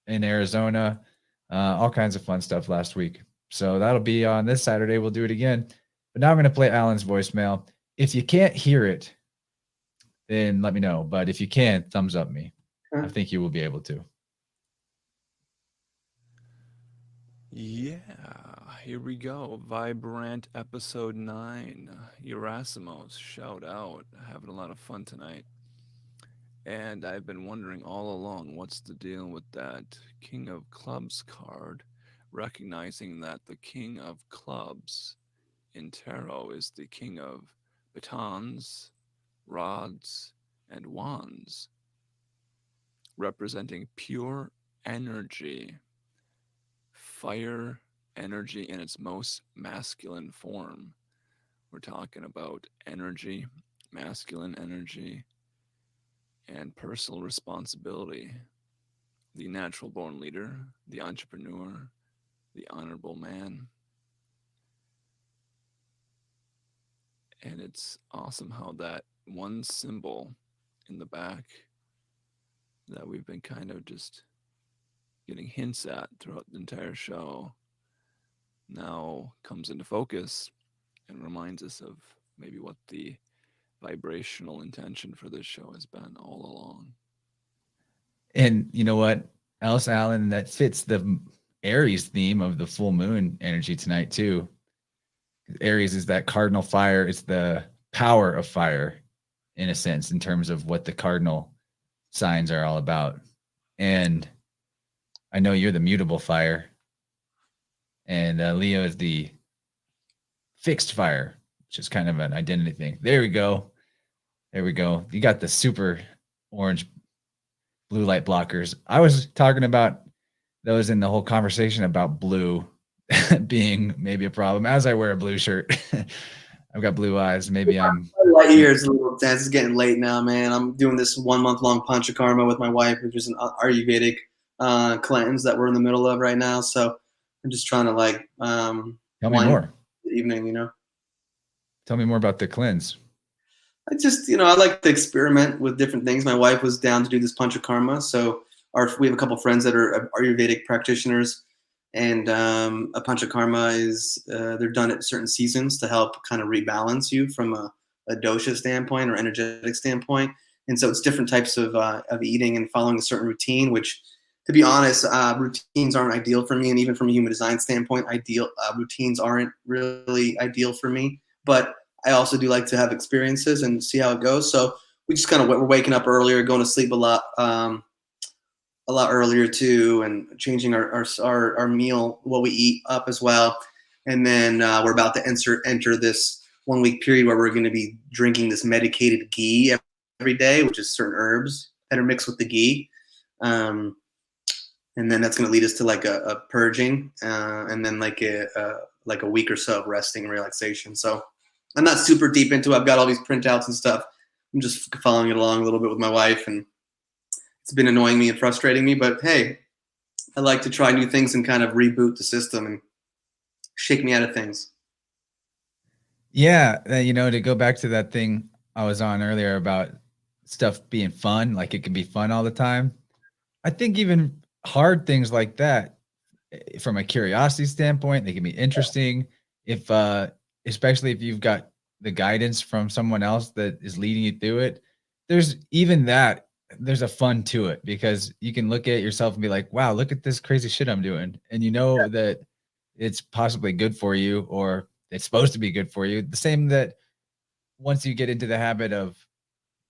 in Arizona. All kinds of fun stuff last week. So that'll be on this Saturday. We'll do it again. But now I'm going to play Alan's voicemail. If you can't hear it, then let me know. But if you can, thumbs up me. I think you will be able to. Yeah, here we go. Vibrant episode 9. Yerasimos, shout out. Having a lot of fun tonight. And I've been wondering all along, what's the deal with that King of Clubs card? Recognizing that the King of Clubs in tarot is the King of batons, rods, and wands, representing pure energy. Fire energy in its most masculine form. We're talking about energy, masculine energy, and personal responsibility. The natural born leader, the entrepreneur, the honorable man. And it's awesome how that one symbol in the back that we've been kind of just getting hints at throughout the entire show now comes into focus and reminds us of maybe what the vibrational intention for this show has been all along. And you know what else, Alan, that fits the Aries theme of the full moon energy tonight too. Aries is that cardinal fire. It's the power of fire in a sense, in terms of what the cardinal signs are all about. And I know you're the mutable fire, and Leo is the fixed fire, which is kind of an identity thing. There we go. There we go. You got the super orange blue light blockers. I was talking about those in the whole conversation about blue being maybe a problem as I wear a blue shirt. I've got blue eyes. Maybe I'm light years a little dense. It's getting late now, man. I'm doing this 1 month long panchakarma with my wife, which is an Ayurvedic cleanse that we're in the middle of right now. So I'm just trying to like tell me more. The evening, Tell me more about the cleanse. I just, I like to experiment with different things. My wife was down to do this panchakarma, so we have a couple friends that are Ayurvedic practitioners, and a panchakarma is they're done at certain seasons to help kind of rebalance you from a dosha standpoint or energetic standpoint. And so it's different types of eating and following a certain routine, which, to be honest, routines aren't ideal for me. And even from a human design standpoint, routines aren't really ideal for me. But I also do like to have experiences and see how it goes. So we just we're waking up earlier, going to sleep a lot earlier too, and changing our meal, what we eat up as well. And then we're about to enter this 1 week period where we're going to be drinking this medicated ghee every day, which is certain herbs that are mixed with the ghee. And then that's going to lead us to like a purging, and then like a week or so of resting and relaxation. So I'm not super deep into it. I've got all these printouts and stuff. I'm just following it along a little bit with my wife, and it's been annoying me and frustrating me. But hey, I like to try new things and kind of reboot the system and shake me out of things. Yeah, to go back to that thing I was on earlier about stuff being fun, like it can be fun all the time. I think even hard things like that, from a curiosity standpoint, they can be interesting. If especially if you've got the guidance from someone else that is leading you through it, there's a fun to it, because you can look at yourself and be like, wow, look at this crazy shit I'm doing. And that it's possibly good for you, or it's supposed to be good for you. The same that once you get into the habit of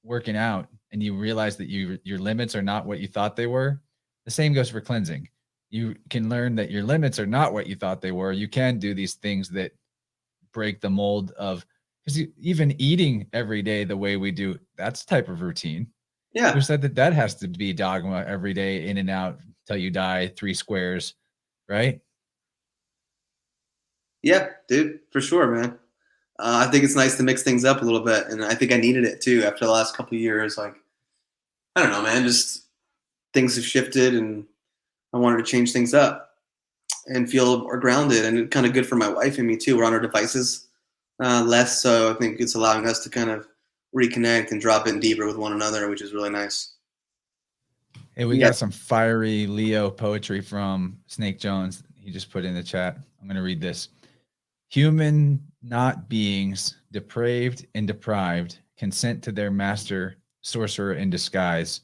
working out and you realize that your limits are not what you thought they were, the same goes for cleansing. You can learn that your limits are not what you thought they were. You can do these things that break the mold of, because even eating every day the way we do, that's a type of routine. Yeah. Who said that has to be dogma every day, in and out till you die, 3 squares, right? Yeah, dude, for sure, man. I think it's nice to mix things up a little bit, and I think I needed it too after the last couple of years. Like, I don't know, man, just things have shifted, and I wanted to change things up and feel more grounded, and kind of good for my wife and me too. We're on our devices less, so I think it's allowing us to kind of reconnect and drop in deeper with one another, which is really nice. Hey, we got some fiery Leo poetry from Snake Jones. He just put in the chat. I'm going to read this. Human not beings, depraved and deprived, consent to their master, sorcerer in disguise.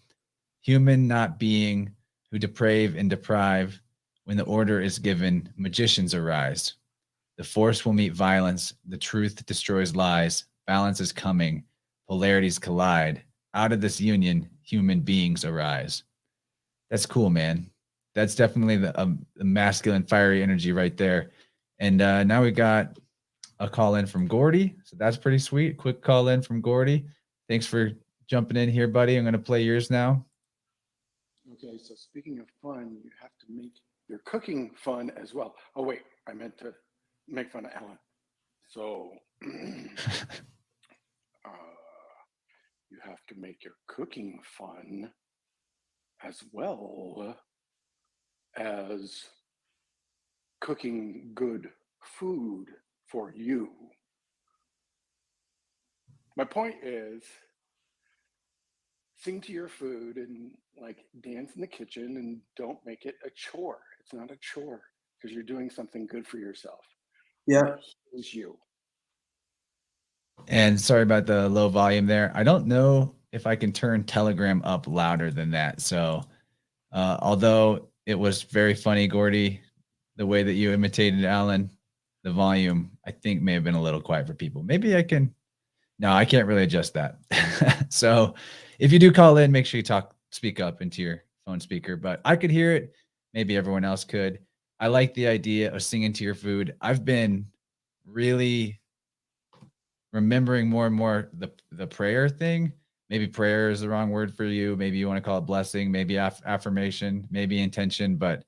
Human not being who deprave and deprive, when the order is given, magicians arise. The force will meet violence, the truth destroys lies, balance is coming, polarities collide. Out of this union, human beings arise. That's cool, man. That's definitely the masculine, fiery energy right there. And now we got a call in from Gordy. So that's pretty sweet. Quick call in from Gordy. Thanks for jumping in here, buddy. I'm going to play yours now. Okay, so speaking of fun, you have to make your cooking fun as well. Oh, wait, I meant to make fun of Alan. So you have to make your cooking fun as well as cooking good food for you. My point is, sing to your food and like dance in the kitchen, and don't make it a chore. It's not a chore because you're doing something good for yourself. Yeah. It's you. And sorry about the low volume there. I don't know if I can turn Telegram up louder than that. So although it was very funny, Gordy, the way that you imitated Alan, the volume, I think, may have been a little quiet for people. Maybe I can. No, I can't really adjust that. So if you do call in, make sure you speak up into your phone speaker. But I could hear it. Maybe everyone else could. I like the idea of singing to your food. I've been really remembering more and more the prayer thing. Maybe prayer is the wrong word for you. Maybe you want to call it blessing, maybe affirmation, maybe intention, but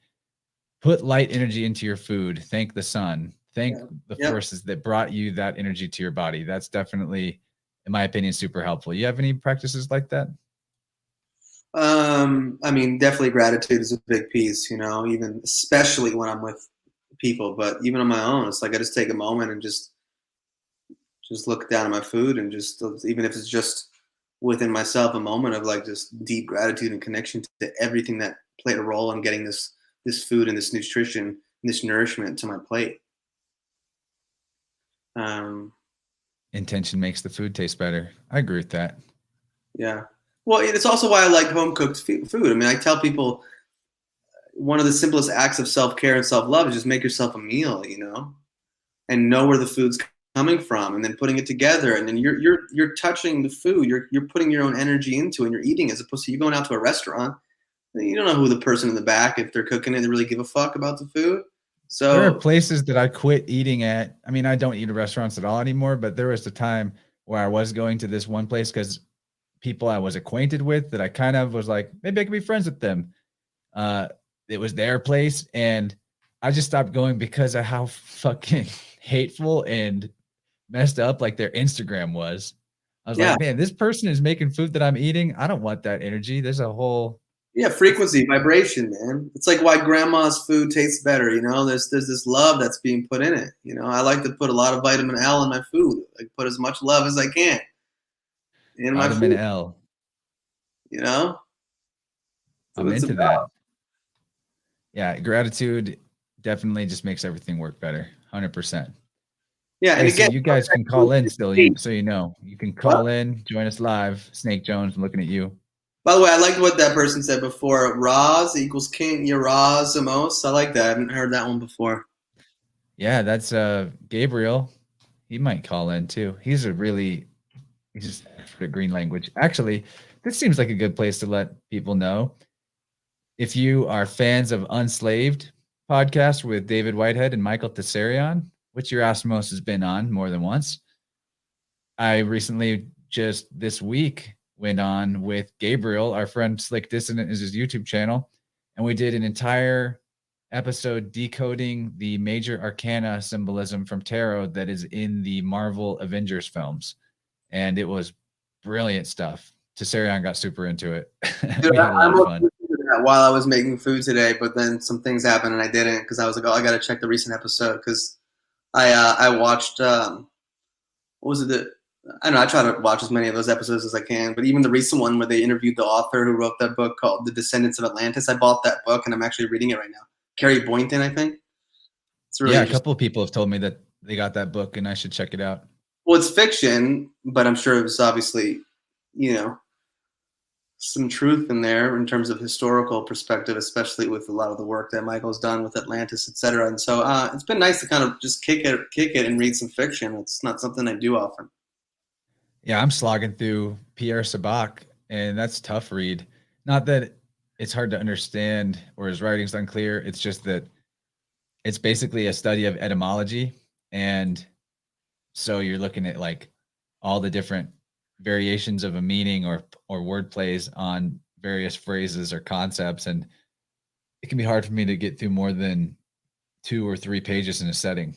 put light energy into your food. Thank the sun. Thank the forces that brought you that energy to your body. That's definitely, in my opinion, super helpful. You have any practices like that? I mean, definitely gratitude is a big piece, even especially when I'm with people, but even on my own, it's like I just take a moment and just look down at my food and just, even if it's just within myself, a moment of like just deep gratitude and connection to everything that played a role in getting this food and this nutrition and this nourishment to my plate. Intention makes the food taste better. I agree with that. Yeah. Well, it's also why I like home cooked food. I mean, I tell people one of the simplest acts of self-care and self-love is just make yourself a meal, and know where the food's coming from, and then putting it together, and then you're touching the food, you're putting your own energy into it, and you're eating, as opposed to you going out to a restaurant. You don't know who the person in the back, if they're cooking it, they really give a fuck about the food. So there are places that I quit eating at. I mean, I don't eat at restaurants at all anymore, but there was a time where I was going to this one place because people I was acquainted with that I kind of was like, maybe I could be friends with them. It was their place, and I just stopped going because of how fucking hateful and messed up like their Instagram was. I was like, man, this person is making food that I'm eating. I don't want that energy. There's a whole frequency, vibration, man. It's like why grandma's food tastes better, There's this love that's being put in it. I like to put a lot of vitamin L in my food. Like put as much love as I can in my vitamin food. L. So I'm into that. Yeah, gratitude definitely just makes everything work better. 100%. Yeah, and again, so you guys can call in still, so you can call in, join us live. Snake Jones, I'm looking at you. By the way, I liked what that person said before. Raz equals king, Yerasimos. I like that. I haven't heard that one before. Yeah, that's Gabriel. He might call in too. He's just expert at green language. Actually, this seems like a good place to let people know. If you are fans of Unslaved podcast with David Whitehead and Michael Tessarion, which Yerasimos has been on more than once, I recently just this week went on with Gabriel, our friend Slick Dissonant is his YouTube channel, and we did an entire episode decoding the major arcana symbolism from tarot that is in the Marvel Avengers films, and it was brilliant stuff. Tessarion got super into it. Dude, we had a lot of fun. that while I was making food today, but then some things happened and I didn't because I was like, oh, I got to check the recent episode because I watched what was it? I don't know. I try to watch as many of those episodes as I can, but even the recent one where they interviewed the author who wrote that book called The Descendants of Atlantis, I bought that book and I'm actually reading it right now. Carrie Boynton, I think. It's really Yeah, a couple of people have told me that they got that book and I should check it out. Well, it's fiction, but I'm sure it was obviously, you know, some truth in there in terms of historical perspective, especially with a lot of the work that Michael's done with Atlantis, et cetera. And so it's been nice to kind of just kick it and read some fiction. It's not something I do often. Yeah, I'm slogging through Pierre Sabak, and that's a tough read. Not that it's hard to understand or his writing's unclear. It's just that it's basically a study of etymology. And so you're looking at like all the different variations of a meaning or word plays on various phrases or concepts. And it can be hard for me to get through more than 2 or 3 pages in a setting.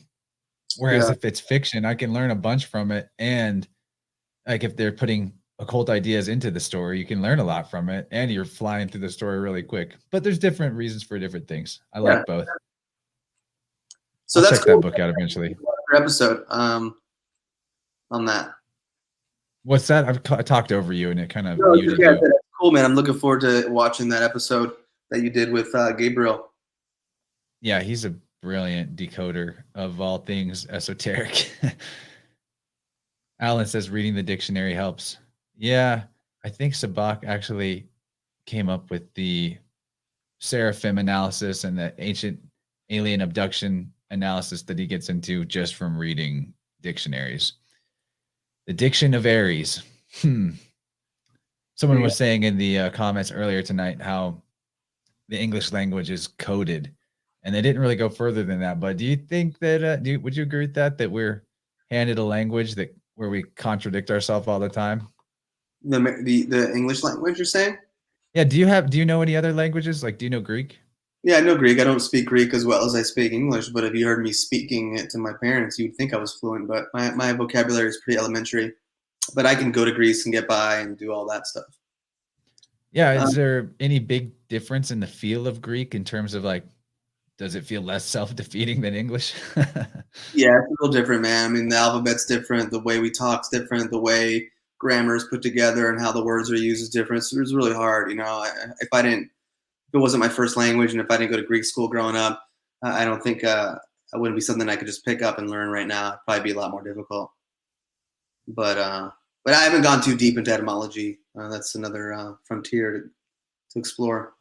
Whereas if it's fiction, I can learn a bunch from it. And like if they're putting occult ideas into the story, you can learn a lot from it and you're flying through the story really quick. But there's different reasons for different things. I like both. So I'll that's check cool. that book out eventually. Episode on that. What's that? I talked over you and it kind of No, muted yeah, you. that's cool, man. I'm looking forward to watching that episode that you did with Gabriel. Yeah, he's a brilliant decoder of all things esoteric. Alan says reading the dictionary helps. Yeah, I think Sabak actually came up with the seraphim analysis and the ancient alien abduction analysis that he gets into just from reading dictionaries. The diction of Aries. Someone was saying in the comments earlier tonight how the English language is coded, and they didn't really go further than that. But do you think that would you agree with that we're handed a language that where we contradict ourselves all the time? The English language, you're saying? Yeah. Do you know any other languages? Like, do you know Greek? Yeah, I know Greek. I don't speak Greek as well as I speak English, but if you heard me speaking it to my parents, you'd think I was fluent, but my vocabulary is pretty elementary. But I can go to Greece and get by and do all that stuff. Yeah. Is there any big difference in the feel of Greek in terms of like, does it feel less self-defeating than English? Yeah, it's a little different, man. I mean, the alphabet's different. The way we talk's different. The way grammar is put together and how the words are used is different. So it's really hard, you know. If it wasn't my first language and if I didn't go to Greek school growing up, I don't think it wouldn't be something I could just pick up and learn right now. It'd probably be a lot more difficult. But I haven't gone too deep into etymology. That's another frontier to explore.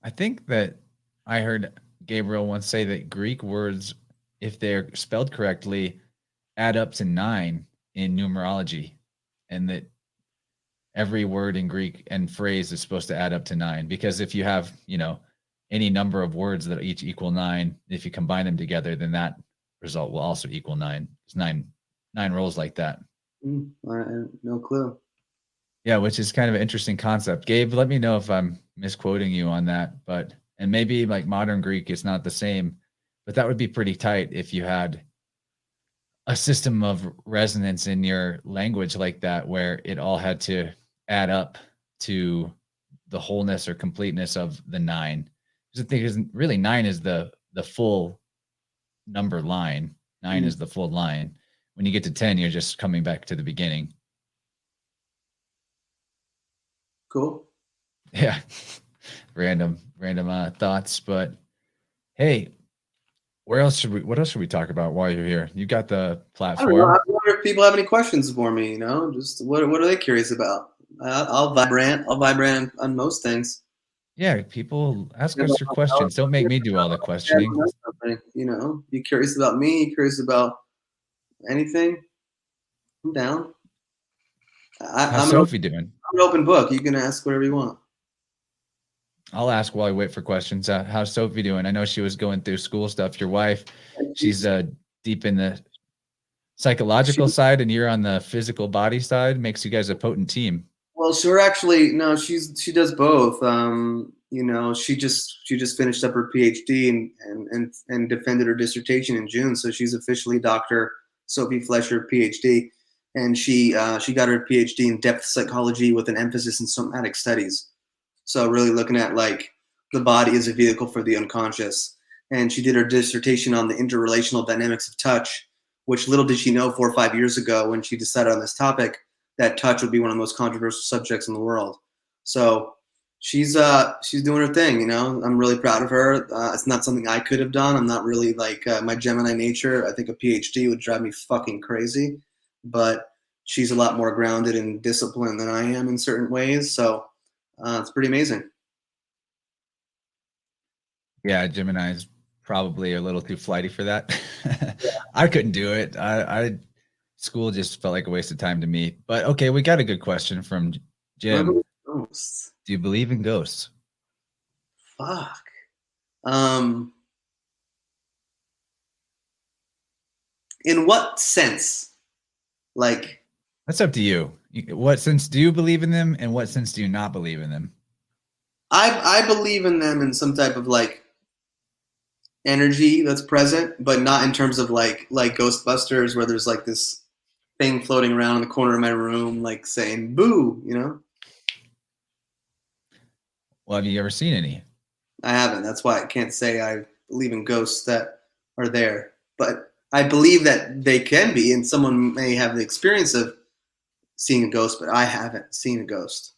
I think that I heard Gabriel once say that Greek words, if they're spelled correctly, add up to 9 in numerology, and that every word in Greek and phrase is supposed to add up to 9. Because if you have, any number of words that each equal 9, if you combine them together, then that result will also equal 9. It's nine rolls like that. No clue. Yeah, which is kind of an interesting concept. Gabe, let me know if I'm misquoting you on that, and maybe like modern Greek is not the same, but that would be pretty tight if you had a system of resonance in your language like that, where it all had to add up to the wholeness or completeness of the 9. Because the thing is, really 9 is the full number line. 9 is the full line. When you get to 10, you're just coming back to the beginning. Cool. Yeah. Random thoughts, but hey, what else should we talk about while you're here? You got the platform. I wonder if people have any questions for me, just what are they curious about? I'll vibrate on most things. Yeah, people ask us your questions. Don't make me do all the questioning. You curious about me? You curious about anything? I'm down. How's Sophie doing? I'm an open book. You can ask whatever you want. I'll ask while I wait for questions. How's Sophie doing? I know she was going through school stuff. Your wife, she's deep in the psychological side, and you're on the physical body side. Makes you guys a potent team. Well, she does both. She just finished up her PhD and defended her dissertation in June. So she's officially Dr. Sophie Flesher, PhD, and she got her PhD in depth psychology with an emphasis in somatic studies. So really looking at like the body is a vehicle for the unconscious. And she did her dissertation on the interrelational dynamics of touch, which little did she know 4 or 5 years ago when she decided on this topic that touch would be one of the most controversial subjects in the world. So she's doing her thing, you know. I'm really proud of her. It's not something I could have done. I'm not really like my Gemini nature. I think a PhD would drive me fucking crazy, but she's a lot more grounded and disciplined than I am in certain ways. So it's pretty amazing. Yeah, Gemini is probably a little too flighty for that. I couldn't do it. I school just felt like a waste of time to me. But okay, we got a good question from Jim. Ghosts. Do you believe in ghosts? Fuck. In what sense? Like, That's up to you. What sense do you believe in them, and what sense do you not believe in them? I believe in them in some type of like energy that's present, but not in terms of like Ghostbusters where there's like this thing floating around in the corner of my room, like saying "boo," you know. Well, have you ever seen any? I haven't. That's why I can't say I believe in ghosts that are there. But I believe that they can be, and someone may have the experience of seeing a ghost, but I haven't seen a ghost.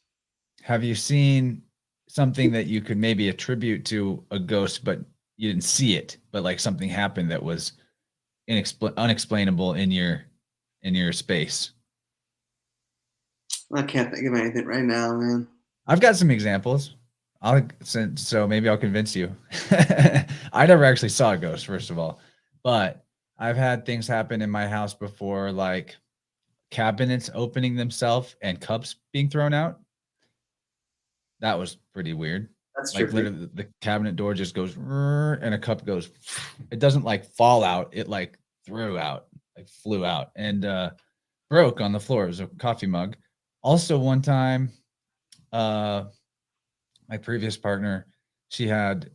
Have you seen something that you could maybe attribute to a ghost, but you didn't see it, but like something happened that was unexplainable in your space? I can't think of anything right now, man. I've got some examples. So maybe I'll convince you. I never actually saw a ghost, first of all, but I've had things happen in my house before, like cabinets opening themselves and cups being thrown out. That was pretty weird. That's Like trippy. literally the cabinet door just goes and a cup goes. It doesn't like fall out. It like flew out and broke on the floor. It was a coffee mug. Also one time, my previous partner, she had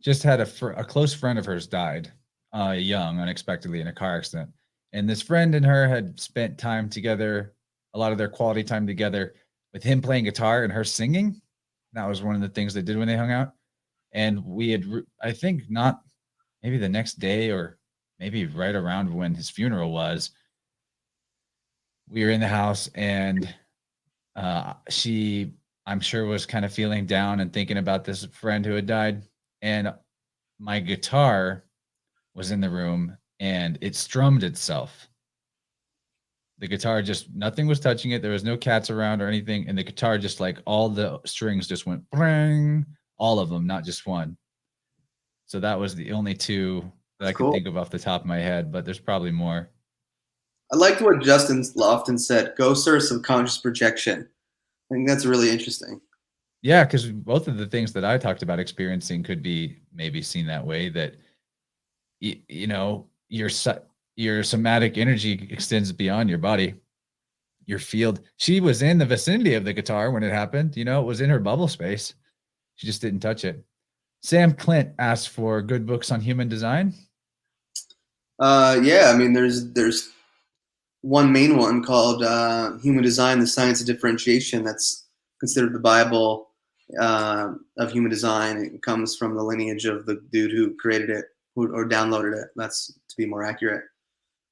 just had a close friend of hers died young, unexpectedly in a car accident. And this friend and her had spent time together, a lot of their quality time together, with him playing guitar and her singing. That was one of the things they did when they hung out. And we had, I think, not maybe the next day or maybe right around when his funeral was, we were in the house and she, I'm sure, was kind of feeling down and thinking about this friend who had died. And my guitar was in the room and it strummed itself. The guitar just, nothing was touching it. There was no cats around or anything. And the guitar just like all the strings just went bang, all of them, not just one. So that was the only two that I could Cool. think of off the top of my head, but there's probably more. I liked what Justin Lofton said. Ghosts are a subconscious projection. I think that's really interesting. Yeah, because both of the things that I talked about experiencing could be maybe seen that way, that you know, your somatic energy extends beyond your body, your field. She was in the vicinity of the guitar when it happened. You know, it was in her bubble space. She just didn't touch it. Sam Clint asked for good books on human design. Yeah, I mean, there's one main one called Human Design: The Science of Differentiation. That's considered the Bible of human design. It comes from the lineage of the dude who created it or downloaded it. That's to be more accurate.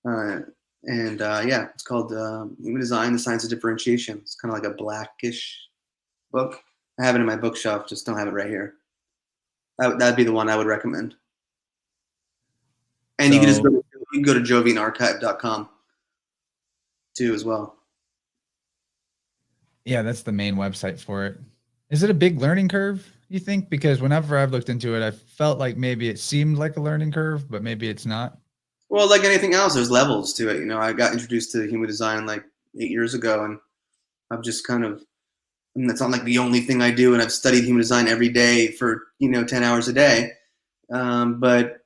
Yeah, it's called Human Design: The Science of Differentiation. It's kind of like a blackish book. I have it in my bookshelf, just don't have it right here. That'd be the one I would recommend. And you can go to jovianarchive.com too as well. Yeah, that's the main website for it. Is it a big learning curve, you think? Because whenever I've looked into it, I felt like maybe it seemed like a learning curve, but maybe it's not. Well, like anything else, there's levels to it. You know, I got introduced to human design like 8 years ago, and I've just kind of, and that's not like the only thing I do, and I've studied human design every day for 10 hours a day. But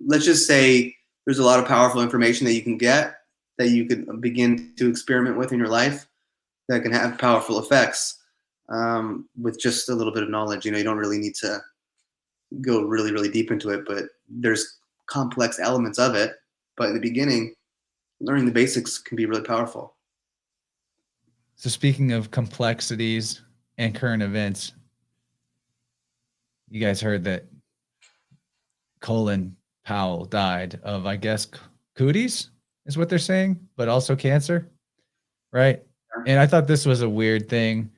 let's just say there's a lot of powerful information that you can get that you could begin to experiment with in your life that can have powerful effects with just a little bit of knowledge. You don't really need to go really, really deep into it, but there's complex elements of it. But in the beginning, learning the basics can be really powerful. So speaking of complexities and current events, you guys heard that Colin Powell died of, I guess, cooties is what they're saying, but also cancer, right? And I thought this was a weird thing,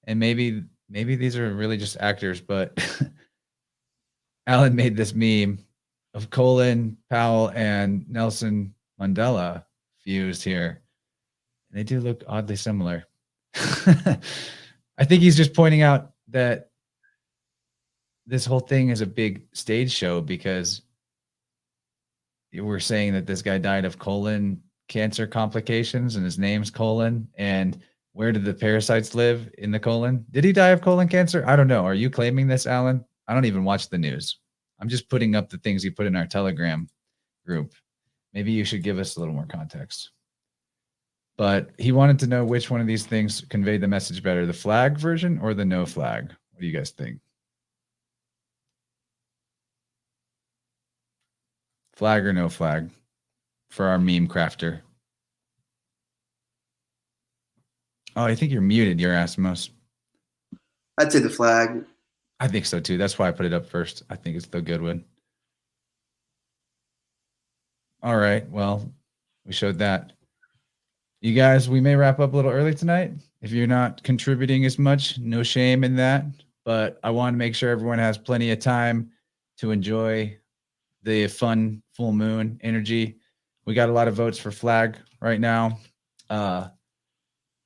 and maybe these are really just actors, but Alan made this meme of Colin Powell and Nelson Mandela fused here. And they do look oddly similar. I think he's just pointing out that this whole thing is a big stage show because we're saying that this guy died of colon cancer complications and his name's Colin. And where did the parasites live in the colon? Did he die of colon cancer? I don't know. Are you claiming this, Alan? I don't even watch the news. I'm just putting up the things you put in our Telegram group. Maybe you should give us a little more context. But he wanted to know which one of these things conveyed the message better, the flag version or the no flag. What do you guys think? Flag or no flag for our meme crafter? Oh, I think you're muted, Yerasimos. I'd say the flag. I think so too. That's why I put it up first. I think it's the good one. All right. Well, we showed that. You guys, we may wrap up a little early tonight. If you're not contributing as much, no shame in that. But I want to make sure everyone has plenty of time to enjoy the fun full moon energy. We got a lot of votes for flag right now.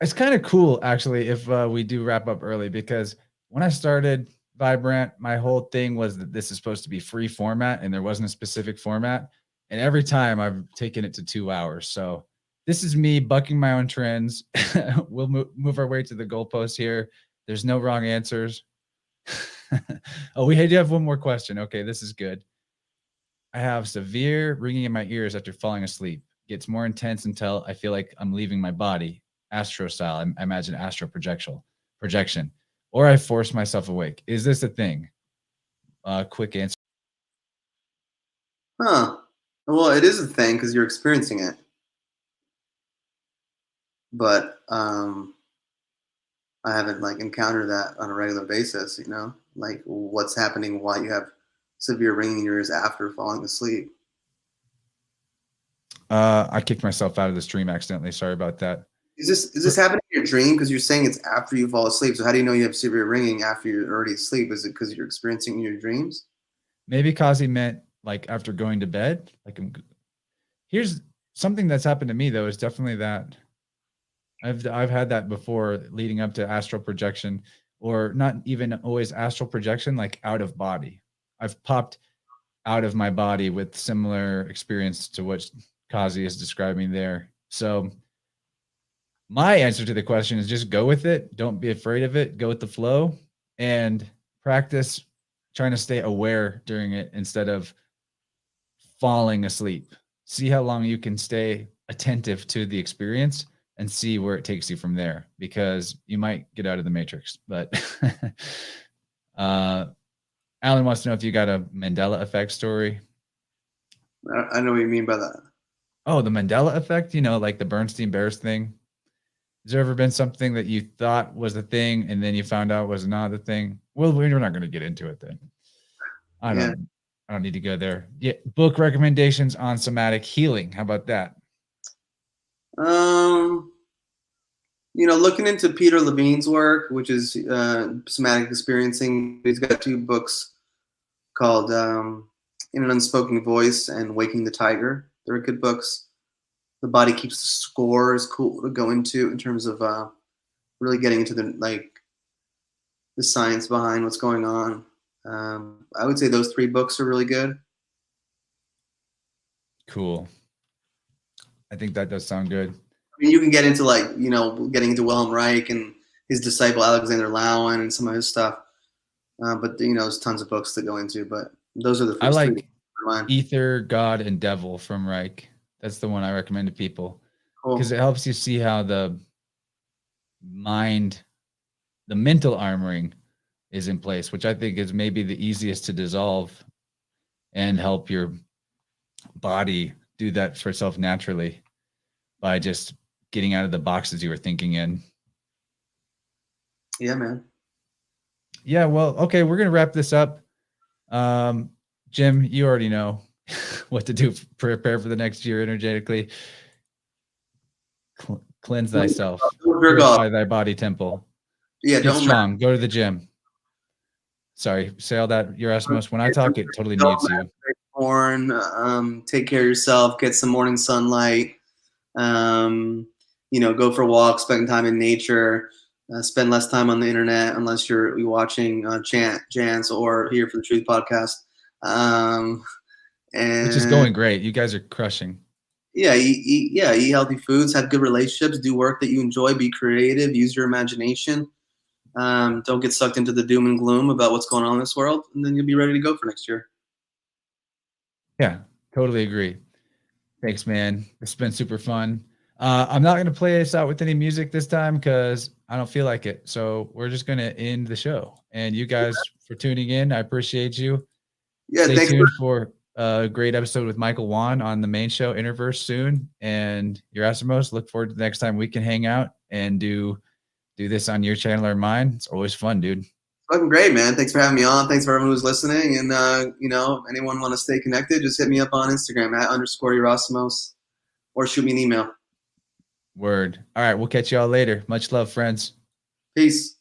It's kind of cool, actually, if we do wrap up early, because when I started Vibrant, my whole thing was that this is supposed to be free format and there wasn't a specific format. And every time I've taken it to 2 hours. So this is me bucking my own trends. We'll move our way to the goalpost here. There's no wrong answers. Oh, we do have one more question. Okay, this is good. I have severe ringing in my ears after falling asleep. Gets more intense until I feel like I'm leaving my body. Astro style. I imagine astral projection. Or I force myself awake. Is this a thing? Quick answer. Huh. Well, it is a thing because you're experiencing it. But I haven't encountered that on a regular basis, like what's happening while you have severe ringing in your ears after falling asleep. I kicked myself out of the stream accidentally. Sorry about that. Is this happening in your dream? Because you're saying it's after you fall asleep. So how do you know you have severe ringing after you're already asleep? Is it because you're experiencing in your dreams? Maybe Kazi meant after going to bed. Here's something that's happened to me though, is definitely that I've had that before leading up to astral projection, or not even always astral projection, out of body. I've popped out of my body with similar experience to what Kazi is describing there. So my answer to the question is just go with it. Don't be afraid of it. Go with the flow and practice trying to stay aware during it instead of falling asleep. See how long you can stay attentive to the experience and see where it takes you from there, because you might get out of the matrix. But Alan wants to know if you got a Mandela effect story. I know what you mean by that. Oh, the Mandela effect, like the Bernstein Bears thing. Has there ever been something that you thought was the thing and then you found out was not the thing? Well, we're not going to get into it then. I don't need to go there. Yeah, book recommendations on somatic healing. How about that? Looking into Peter Levine's work, which is somatic experiencing. He's got 2 books called In an Unspoken Voice and Waking the Tiger. They're good books. The Body Keeps the Score is cool to go into in terms of really getting into the science behind what's going on. I would say those 3 books are really good. Cool. I think that does sound good. I mean, you can get into getting into Wilhelm Reich and his disciple Alexander Lowen and some of his stuff. But there's tons of books to go into. But those are the first I like 3. Ether, God, and Devil from Reich. That's the one I recommend to people because Cool. it helps you see how the mental armoring is in place, which I think is maybe the easiest to dissolve and help your body do that for itself naturally by just getting out of the boxes you were thinking in. Yeah, man. Yeah, well, okay, we're going to wrap this up. Jim, you already know what to do. Prepare for the next year energetically. Cleanse thyself. Don't jerk off. Purify thy body temple. Yeah, Get don't strong. Go to the gym. Sorry, say all that, Yerasimos. When I talk, it totally don't mutes you. masturbate porn. Take care of yourself. Get some morning sunlight. Go for walks. Spend time in nature. Spend less time on the internet unless you're watching Chance or here for the Truth podcast. And Which is going great. You guys are crushing. Yeah, eat healthy foods. Have good relationships. Do work that you enjoy. Be creative. Use your imagination. Don't get sucked into the doom and gloom about what's going on in this world, and then you'll be ready to go for next year. Yeah, totally agree. Thanks, man. It's been super fun. I'm not going to play us out with any music this time because I don't feel like it. So we're just going to end the show. And you guys for tuning in. I appreciate you. Yeah, Stay thanks tuned for a great episode with Michael Wan on the main show, InnerVerse, soon. And Yerasimos, look forward to the next time we can hang out and do this on your channel or mine. It's always fun, dude. Fucking great, man. Thanks for having me on. Thanks for everyone who's listening. And, anyone want to stay connected, just hit me up on Instagram @_Yerasimos or shoot me an email. Word. All right. We'll catch you all later. Much love, friends. Peace.